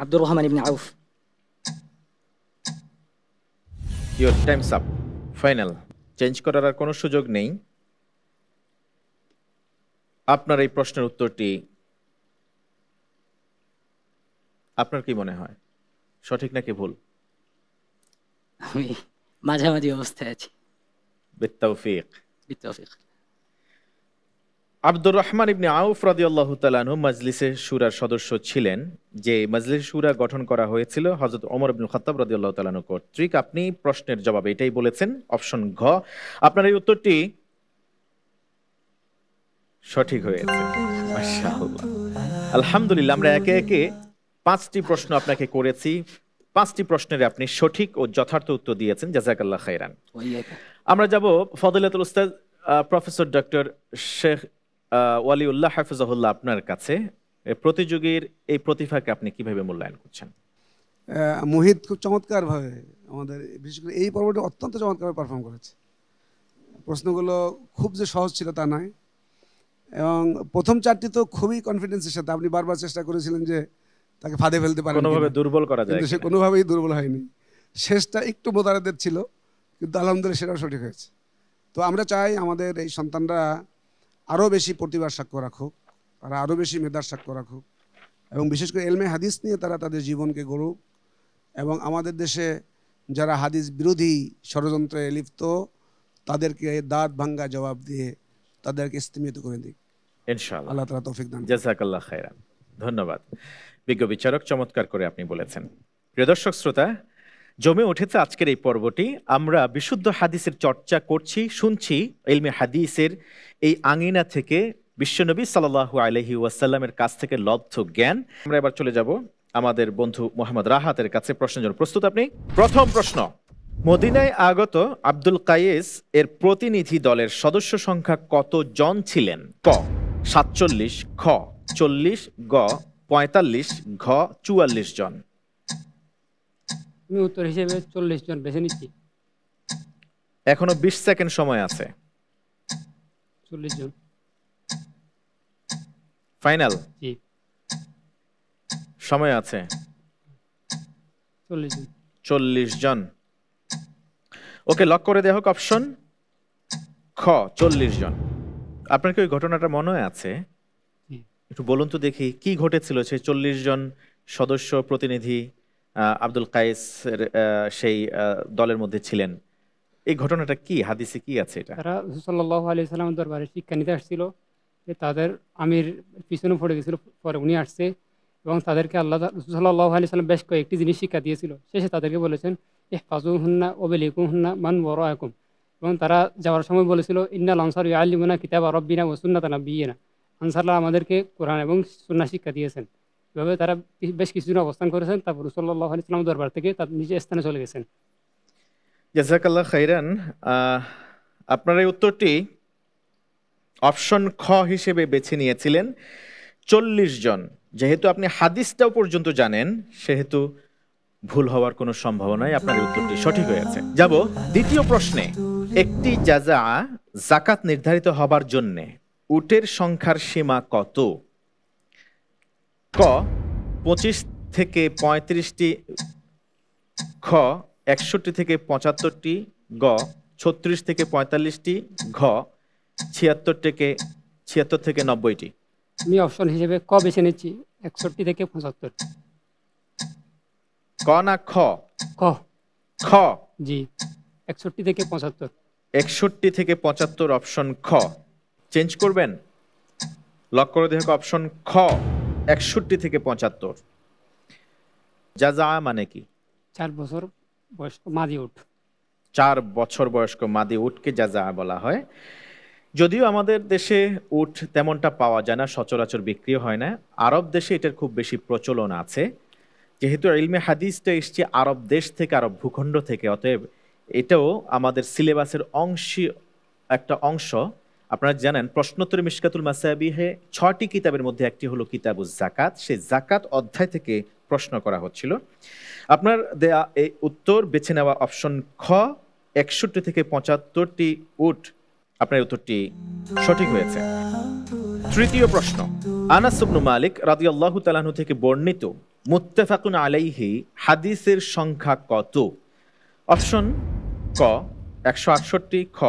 Abdur Rahman ibn Auf. Your Times up. Final? Change করার আর কোনো সুযোগ নেই। আপনার এই প্রশ্নের উত্তরটি আপনার কি মনে হয়, সঠিক নাকি ভুল? আমি মাঝামাঝি অবস্থায় আছি। বিত্তাওফিক। বিত্তাওফিক। আব্দুর রহমান ইবনে আউফ রাদিয়াল্লাহু তাআলা আনহু মজলিসে শুরার সদস্য ছিলেন, যে মজলিস শুরা গঠন করা হয়েছিল হযরত ওমর ইবনে খাত্তাব রাদিয়াল্লাহু তাআলা আনহু কর্তৃক। আপনি প্রশ্নের জবাবে এটাই বলেছেন, অপশন ঘ। আপনার এই উত্তরটি সঠিক হয়েছে, মাশাআল্লাহ, আলহামদুলিল্লাহ। আমরা একে একে 5টি প্রশ্ন আপনাকে করেছি, 5টি প্রশ্নের আপনি সঠিক ও যথার্থ উত্তর দিয়েছেন, জাযাকাল্লাহ খাইরান। আমরা যাব ফজিলাতুল উস্তাদ প্রফেসর ডক্টর শেখ ওয়ালিউল্লাহ হাফিজাহুল্লাহ আপনার কাছে। প্রতিযোগীর এই প্রতিভাকে আপনি কিভাবে মূল্যায়ন করছেন? মুহিত খুব চমৎকারভাবে আমাদের বিশেষ করে এই পর্বটি অত্যন্ত চমৎকারভাবে পারফর্ম করেছে। প্রশ্নগুলো খুব যে সহজ ছিল তা নয়, এবং প্রথম 4টি তো খুবই কনফিডেন্সের সাথে আপনি বারবার চেষ্টা করেছিলেন যে তাকে ফাঁদে ফেলতে পারেন, কোনোভাবে দুর্বল করা যায়, কিন্তু সে কোনোভাবেই দুর্বল হয়নি। শেষটা একটু মোতারাদের ছিল, কিন্তু আলহামদুলিল্লাহ সেটাও সঠিক হয়েছে। তো আমরা চাই আমাদের এই সন্তানরা আরও বেশি প্রতিভার সাক্ষ্য রাখুক, তারা আরও বেশি মেধার সাক্ষ্য রাখুক, এবং বিশেষ করে এলমে হাদিস নিয়ে তারা তাদের জীবনকে গড়ুক, এবং আমাদের দেশে যারা হাদিস বিরোধী ষড়যন্ত্রে লিপ্ত তাদেরকে দাঁত ভাঙ্গা জবাব দিয়ে তাদেরকে স্তিমিত করে দিক, ইনশাআল্লাহ। আল্লাহ তাআলা তৌফিক দান। জাযাকাল্লাহ খাইরান। ধন্যবাদ বিজ্ঞ বিচারক, চমৎকার করে আপনি বলেছেন। প্রিয় দর্শক শ্রোতা, জমে উঠেছে আজকের এই পর্বটি। আমরা বিশুদ্ধ হাদিসের চর্চা করছি, শুনছি ইলমে হাদিসের এই আঙিনা থেকে, বিশ্বনবী সাল্লাল্লাহু আলাইহি ওয়াসাল্লামের কাছ থেকে লব্ধ জ্ঞান। আমরা এবার চলে যাব আমাদের বন্ধু মোহাম্মদ রাহাতের কাছে। প্রশ্নের জন্য প্রস্তুত আপনি? প্রথম প্রশ্ন, মদিনায় আগত আব্দুল কায়েস এর প্রতিনিধি দলের সদস্য সংখ্যা কত জন ছিলেন? ক 47, খ 40, গ 45, ঘ 44 জন। আমি উত্তর হিসেবে 40 জন বেছে নিচ্ছি। এখনো 20 সেকেন্ড সময় আছে। 40 জন। ফাইনাল? জি। সময় আছে 40 জন। 40 জন। ওকে, লক করে দেওয়া হোক অপশন খ 40 জন। আপনার কি ওই ঘটনাটা মনে আছে? একটু বলুন তো দেখি কি ঘটেছিল সেই 40 জন সদস্য প্রতিনিধি আব্দুল কায়েস সেই দলের মধ্যে ছিলেন। এই ঘটনাটা কি, হাদিসে কি আছে এটা? তারা রাসূল সাল্লাল্লাহু আলাইহি সাল্লামের দরবারে শিক্ষা নিতে আসছিল। তাদের আমির পিছনে পড়ে গেছিল, পরে উনি আসছে এবং তাদেরকে আল্লাহ রাসূল সাল্লাল্লাহু আলাইহি সাল্লাম বেশ কয়েকটি জিনিস শিক্ষা দিয়েছিল। শেষে তাদেরকে বলেছেন ইহফাজুহুন্না ওয়াবলিকুহুন্না মান ওয়ারাআকুম, এবং তারা যাওয়ার সময় বলেছিল ইন্নাল আনসার ইউআল্লিমুনা কিতাবা রাব্বিনা ওয়া সুন্নাতা নাবিয়িনা, আনসাররা আমাদেরকে কোরআন এবং সুন্নাহ শিক্ষা দিয়েছেন। এভাবে তারা বেশ কিছুদিন অবস্থান করেছেন, তারপর রাসূল সাল্লাল্লাহু আলাইহি সাল্লামের দরবার থেকে তার নিজ স্থানে চলে গেছেন। জাযাকাল্লাহ খাইরান। আপনার এই উত্তরটি অপশন খ হিসেবে বেছে নিয়েছিলেন 40 জন। যেহেতু আপনি হাদিসটাও পর্যন্ত জানেন সেহেতু ভুল হওয়ার কোনো সম্ভাবনাই, আপনার এই উত্তরটি সঠিক হয়েছে। যাব দ্বিতীয় প্রশ্নে। একটি জাযা যাকাত নির্ধারিত হবার জন্য উটের সংখ্যার সীমা কত? ক 25 থেকে 35টি, খ 61 থেকে 75টি, গ 36 থেকে 45টি, ঘ 76 থেকে 90টি। আমি অপশন হিসেবে ক বেছে নিচ্ছি, 61 থেকে 75। ক না খ? খ। খ? জি, 61 থেকে 75। 61 থেকে 75 অপশন খ। চেঞ্জ করবেন? লক করে দেখো অপশন খ 61 থেকে 75। জাযা মানে কি? 4 বছর বয়স্ক মাদি উট। 4 বছর বয়স্ক মাদি উটকে জাযা বলা হয়। যদিও আমাদের দেশে উট তেমনটা পাওয়া যায় না, সচরাচর বিক্রি হয় না। আরব দেশে এটার খুব বেশি প্রচলন আছে। যেহেতু ইলমে হাদিসটা এসছে আরব দেশ থেকে, আরব ভূখণ্ড থেকে, অতএব এটাও আমাদের সিলেবাসের একটা অংশ। আপনারা জানেন প্রশ্নোত্তর মিশকাতুল মাসাবিহে 6টি কিতাবের মধ্যে একটি হলো কিতাবুজ যাকাত। সেই যাকাত অধ্যায় থেকে প্রশ্ন করা হচ্ছিল। আপনার দেয়া এই উত্তর বেছে নেওয়া অপশন খ 61 থেকে 75টি উট, আপনার উত্তরটি সঠিক হয়েছে। তৃতীয় প্রশ্ন। আনাস ইবনে মালিক রাদিয়াল্লাহু তাআলা আনহু থেকে বর্ণিত মুত্তাফাকুন আলাইহি হাদিসের সংখ্যা কত? অপশন ক 168, খ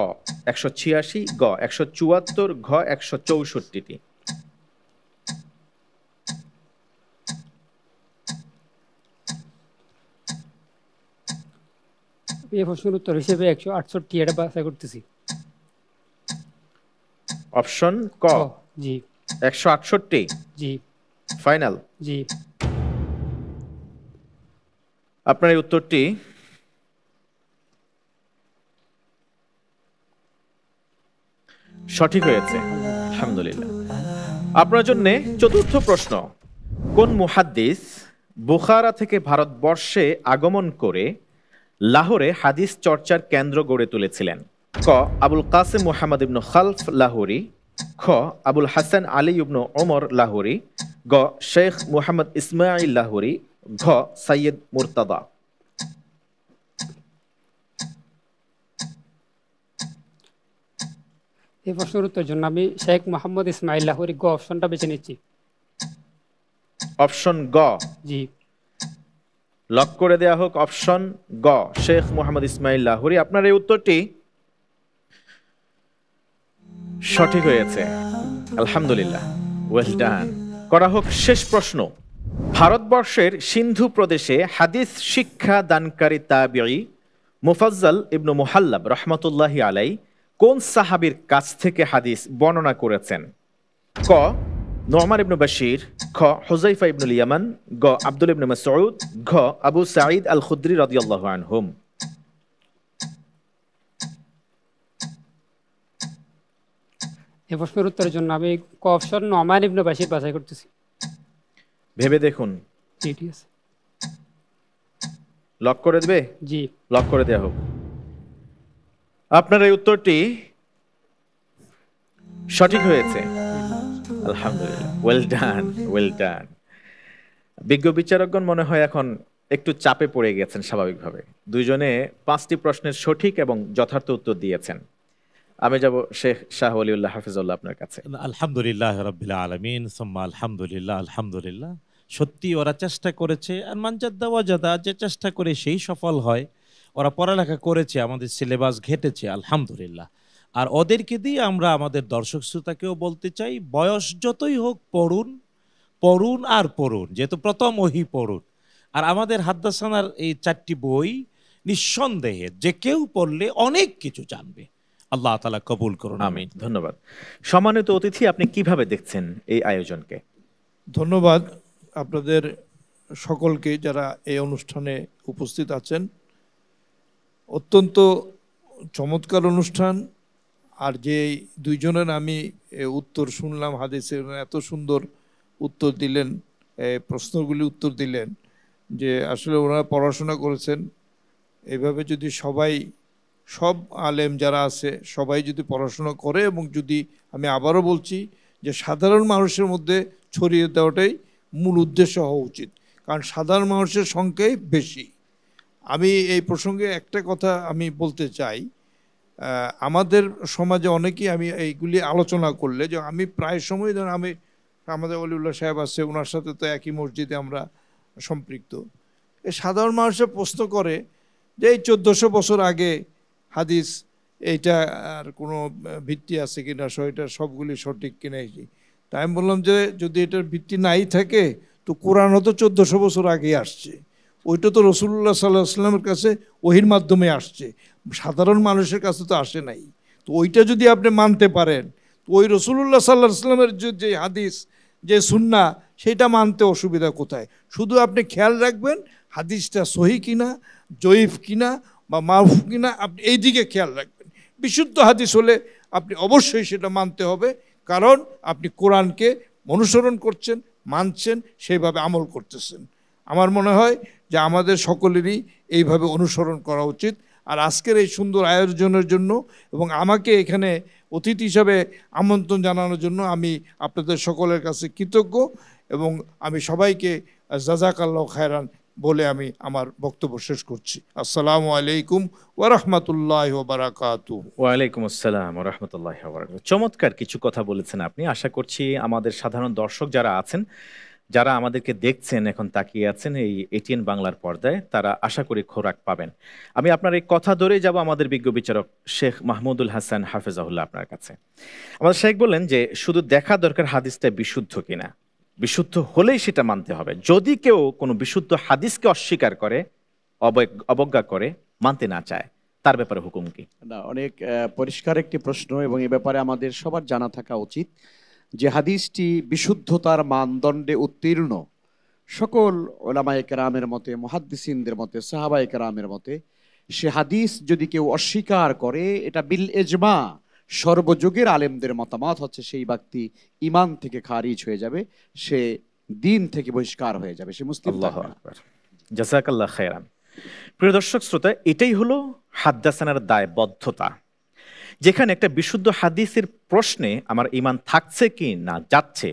186, গ 174, ঘ 164টি। এই প্রশ্নের উত্তর হিসেবে 168 এটা বাছাই করতেছি। অপশন ক? জি। 168? জি। ফাইনাল? জি। আপনার এই উত্তরটি সঠিক হয়েছে, আলহামদুলিল্লাহ। আপনার জন্য চতুর্থ প্রশ্ন। কোন মুহাদ্দিস বুখারা থেকে ভারতবর্ষে আগমন করে লাহোরে হাদিস চর্চার কেন্দ্র গড়ে তুলেছিলেন? ক আবুল কাসিম মুহাম্মদ ইবনে খালফ লাহোরি, খ আবুল হাসান আলী ইবনে ওমর লাহোরি, গ শেখ মুহাম্মদ ইসমাইল লাহোরি, ঘ সৈয়দ মুর্তদা। এই প্রশ্নের উত্তরের জন্য আমি শেখ মোহাম্মদ ইসমাইল লাহোরি গ অপশনটা বেছে নিচ্ছি। অপশন গ? জি। লক করে দেয়া হোক অপশন গ শেখ মোহাম্মদ ইসমাইল লাহোরি। আপনার এই উত্তরটি সঠিক হয়েছে, আলহামদুলিল্লাহ, ওয়েল ডান। করা হোক শেষ প্রশ্ন। ভারতবর্ষের সিন্ধু প্রদেশে হাদিস শিক্ষা দানকারী তাবিঈ মুফাজ্জল ইবনে মুহাল্লাব রহমাতুল্লাহি আলাই কোন সাহাবীর কাছ থেকে হাদিস বর্ণনা করেছেন? ক নুমান ইবনে বাশির, খ হুযায়ফা ইবনুল ইয়ামান, গ আব্দুল ইবনে মাসউদ, ঘ আবু সাঈদ আল খুদরি রাদিয়াল্লাহু আনহুম। এই প্রশ্নের উত্তরের জন্য আমি ক অপশন নুমান ইবনে বাশির বাছাই করতেছি। ভেবে দেখুন। ঠিক আছে। লক করে দেবে? জি। লক করে দেওয়া হোক। আপনার এই উত্তরটি সঠিক হয়েছে, আলহামদুলিল্লাহ। Well done, well done. বিজ্ঞ বিচারকগণ মনে হয় এখন একটু চাপে পড়ে গেছেন স্বাভাবিকভাবে। দুইজনে 5টি প্রশ্নের সঠিক এবং যথার্থ উত্তর দিয়েছেন। আমি যাব শেখ শাহ ওলিউল্লাহ হাফিজুল্লাহ আপনার কাছে। আলহামদুলিল্লাহ রাব্বিল আলামিন, সুম্মা আলহামদুলিল্লাহ, আলহামদুলিল্লাহ। সত্যি ওরা চেষ্টা করেছে, আর মানজাদা ওয়াজাদা, যে চেষ্টা করে সেই সফল হয়। ওরা পড়ালেখা করেছে, আমাদের সিলেবাস ঘেটেছে, আলহামদুলিল্লাহ। আর ওদেরকে দিয়ে আমরা আমাদের দর্শক শ্রোতাকেও বলতে চাই, বয়স যতই হোক পড়ুন, পড়ুন আর পড়ুন, যেহেতু প্রথম ওহী পড়ুন। আর আমাদের হাদ্দাসানার এই 4টি বই নিঃসন্দেহে যে কেউ পড়লে অনেক কিছু জানবে। আল্লাহ তাআলা কবুল করুন, আমিন। ধন্যবাদ। সম্মানিত অতিথি, আপনি কিভাবে দেখছেন এই আয়োজনকে? ধন্যবাদ আপনাদের সকলকে যারা এই অনুষ্ঠানে উপস্থিত আছেন। অত্যন্ত চমৎকার অনুষ্ঠান। আর যে দুইজনের আমি উত্তর শুনলাম হাদিসের, এত সুন্দর উত্তর দিলেন, প্রশ্নগুলি উত্তর দিলেন, যে আসলে ওনারা পড়াশোনা করেছেন। এইভাবে যদি সব আলেম যারা আছে সবাই যদি পড়াশোনা করে, এবং যদি আমি আবারও বলছি যে সাধারণ মানুষের মধ্যে ছড়িয়ে দেওয়াটাই মূল উদ্দেশ্য হওয়া উচিত, কারণ সাধারণ মানুষের সংখ্যাই বেশি। আমি এই প্রসঙ্গে একটা কথা আমি বলতে চাই, আমাদের সমাজে অনেকেই, আমি এইগুলি আলোচনা করলে, যে আমি প্রায় সময় ধরেন আমাদের ওলিউল্লাহ সাহেব আছে, ওনার সাথে তো একই মসজিদে আমরা সম্পৃক্ত। এই সাধারণ মানুষের প্রশ্ন করে যে এই 1400 বছর আগে হাদিস, এইটা আর কোনো ভিত্তি আছে কিনা, এটা সবগুলি সঠিক কিনা। তাই আমি বললাম যে যদি এটার ভিত্তি নাই থাকে তো কোরআনও তো 1400 বছর আগে আসছে, ওইটা তো রাসূলুল্লাহ সাল্লাল্লাহু আলাইহি ওয়াসাল্লামের কাছে ওহীর মাধ্যমে আসছে, সাধারণ মানুষের কাছে তো আসে নাই। তো ওইটা যদি আপনি মানতে পারেন, তো ওই রাসূলুল্লাহ সাল্লাল্লাহু আলাইহি ওয়াসাল্লামের যে হাদিস, যে সুন্নাহ, সেটা মানতে অসুবিধা কোথায়? শুধু আপনি খেয়াল রাখবেন হাদিসটা সহি কিনা, জয়ীফ কিনা বা মারফু কিনা, আপনি এই দিকে খেয়াল রাখবেন। বিশুদ্ধ হাদিস হলে আপনি অবশ্যই সেটা মানতে হবে, কারণ আপনি কোরআনকে অনুসরণ করছেন, মানছেন, সেইভাবে আমল করতেছেন। আমার মনে হয় যে আমাদের সকলেরই এইভাবে অনুসরণ করা উচিত। আর আজকের এই সুন্দর আয়োজনের জন্য এবং আমাকে এখানে অতিথি হিসাবে আমন্ত্রণ জানানোর জন্য আমি আপনাদের সকলের কাছে কৃতজ্ঞ, এবং আমি সবাইকে জাযাকাল্লাহু খায়রান বলে আমি আমার বক্তব্য শেষ করছি। আসসালামু আলাইকুম ওয়া রাহমাতুল্লাহি ওয়া বারাকাতুহু। ওয়া আলাইকুম আসসালাম ওয়া রাহমাতুল্লাহি ওয়া বারাকাতুহু। চমৎকার কিছু কথা বলেছেন আপনি। আশা করছি আমাদের সাধারণ দর্শক যারা আছেন, যারা আমাদেরকে দেখছেন, এখন তাকিয়ে আছেন এই এটিএন বাংলার পর্দায়, তারা আশা করি খোরাক পাবেন। আমি আপনার এই কথা ধরে যাব আমাদের বিজ্ঞ বিচারক শেখ মাহমুদুল হাসান হাফেজাহুল্লাহ আপনার কাছে। আমাদের শেখ বললেন যে শুধু দেখা দরকার হাদিসটা বিশুদ্ধ কিনা, বিশুদ্ধ হলেই সেটা মানতে হবে। যদি কেউ কোনো বিশুদ্ধ হাদিসকে অস্বীকার করে, অবজ্ঞা করে, মানতে না চায়, তার ব্যাপারে হুকুম কি? না, অনেক পরিষ্কার একটি প্রশ্ন, এবং এ ব্যাপারে আমাদের সবার জানা থাকা উচিত যে হাদিসটি বিশুদ্ধতার মানদণ্ডে উত্তীর্ণ। সকল ওলামায়ে কেরামের মতে, মুহাদ্দিসিনদের মতে, সাহাবায়ে কেরামের মতে, সে হাদিস যদি কেউ অস্বীকার করে, এটা বিল ইজমা, সর্বযুগের আলেমদের মতামত হচ্ছে সেই ব্যক্তি ঈমান থেকে খারিজ হয়ে যাবে, সে দ্বীন থেকে বহিষ্কার হয়ে যাবে, সে মুসলিম থাকবে না। জাযাকাল্লাহ খায়রান। প্রিয় দর্শক শ্রোতা, এটাই হলো হাদ্দাসানার দায়বদ্ধতা। যেখানে একটা বিশুদ্ধ হাদিসের প্রশ্নে আমার ঈমান থাকছে কি না যাচ্ছে,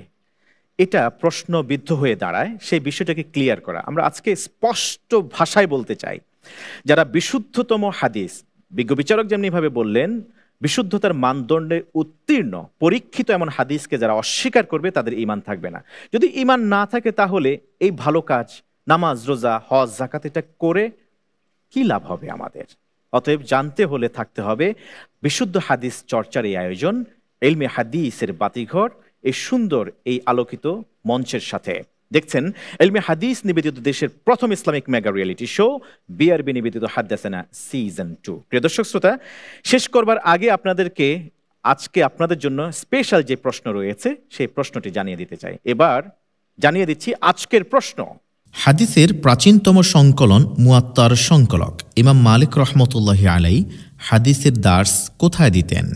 এটা প্রশ্নবিদ্ধ হয়ে দাঁড়ায়, সেই বিষয়টাকে ক্লিয়ার করা। আমরা আজকে স্পষ্ট ভাষায় বলতে চাই, যারা বিশুদ্ধতম হাদিস, বিজ্ঞ বিচারক যেমনিভাবে বললেন, বিশুদ্ধতার মানদণ্ডে উত্তীর্ণ পরীক্ষিত এমন হাদিসকে যারা অস্বীকার করবে, তাদের ঈমান থাকবে না। যদি ঈমান না থাকে, তাহলে এই ভালো কাজ, নামাজ, রোজা, হজ, যাকাত, এটা করে কি লাভ হবে আমাদের? অতএব জানতে হলে থাকতে হবে বিশুদ্ধ হাদিস চর্চার এই আয়োজন, ইলমে হাদিসের বাতিঘর, এই সুন্দর এই আলোকিত মঞ্চের সাথে। দেখছেন ইলমে হাদিস নিবেদিত দেশের প্রথম Islamic mega reality show BRB নিবেদিত হাদ্দাসানা সিজন 2। প্রিয় দর্শক শ্রোতা, শেষ করবার আগে আপনাদেরকে আজকে আপনাদের জন্য স্পেশাল যে প্রশ্ন রয়েছে, সেই প্রশ্নটি জানিয়ে দিতে চাই। এবার জানিয়ে দিচ্ছি আজকের প্রশ্ন। হাদিসের প্রাচীনতম সংকলন মুয়াত্তার সংকলক ইমাম মালিক রহমতুল্লাহি আলাই হাদিসের দার্স কোথায় দিতেন?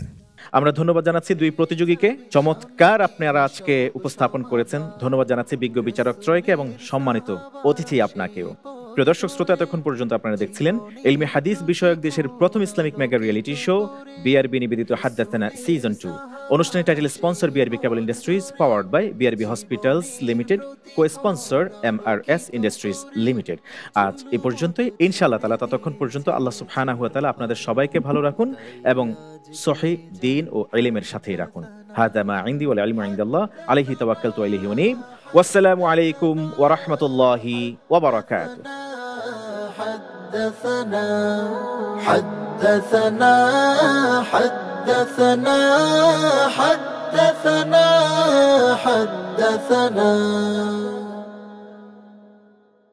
আমরা ধন্যবাদ জানাচ্ছি দুই প্রতিযোগীকে, চমৎকার আপনারা আজকে উপস্থাপন করেছেন। ধন্যবাদ জানাচ্ছি বিজ্ঞ বিচারক ত্রয়কে এবং সম্মানিত অতিথি আপনাকেও। প্রিয় দর্শক শ্রোতা, এতক্ষণ পর্যন্ত আপনারা দেখছিলেন ইলমে হাদিস বিষয়ক দেশের প্রথম Islamic mega reality show BRB নিবেদিত হাদ্দাসানা সিজন 2। অনুষ্ঠানের title sponsor BRB cable industries, powered by BRB hospitals limited, co sponsor MRS industries limited. আজ এই পর্যন্তই, ইনশাআল্লাহ তাআলা ততক্ষণ পর্যন্ত আল্লাহ সুবহানাহু ওয়া তাআলা আপনাদের সবাইকে ভালো রাখুন এবং সহিহ দ্বীন ও ইলমের সাথেই রাখুন। হাযা মা ইনদি ওয়াল ইলমু ইনদাল্লাহ আলাইহি তাওয়াক্কালতু ওয়া ইলাইহি উনীব। ওয়াসসালামু আলাইকুম ওয়া রাহমাতুল্লাহি ওয়া বারাকাতুহু। حدثنا حدثنا حدثنا حدثنا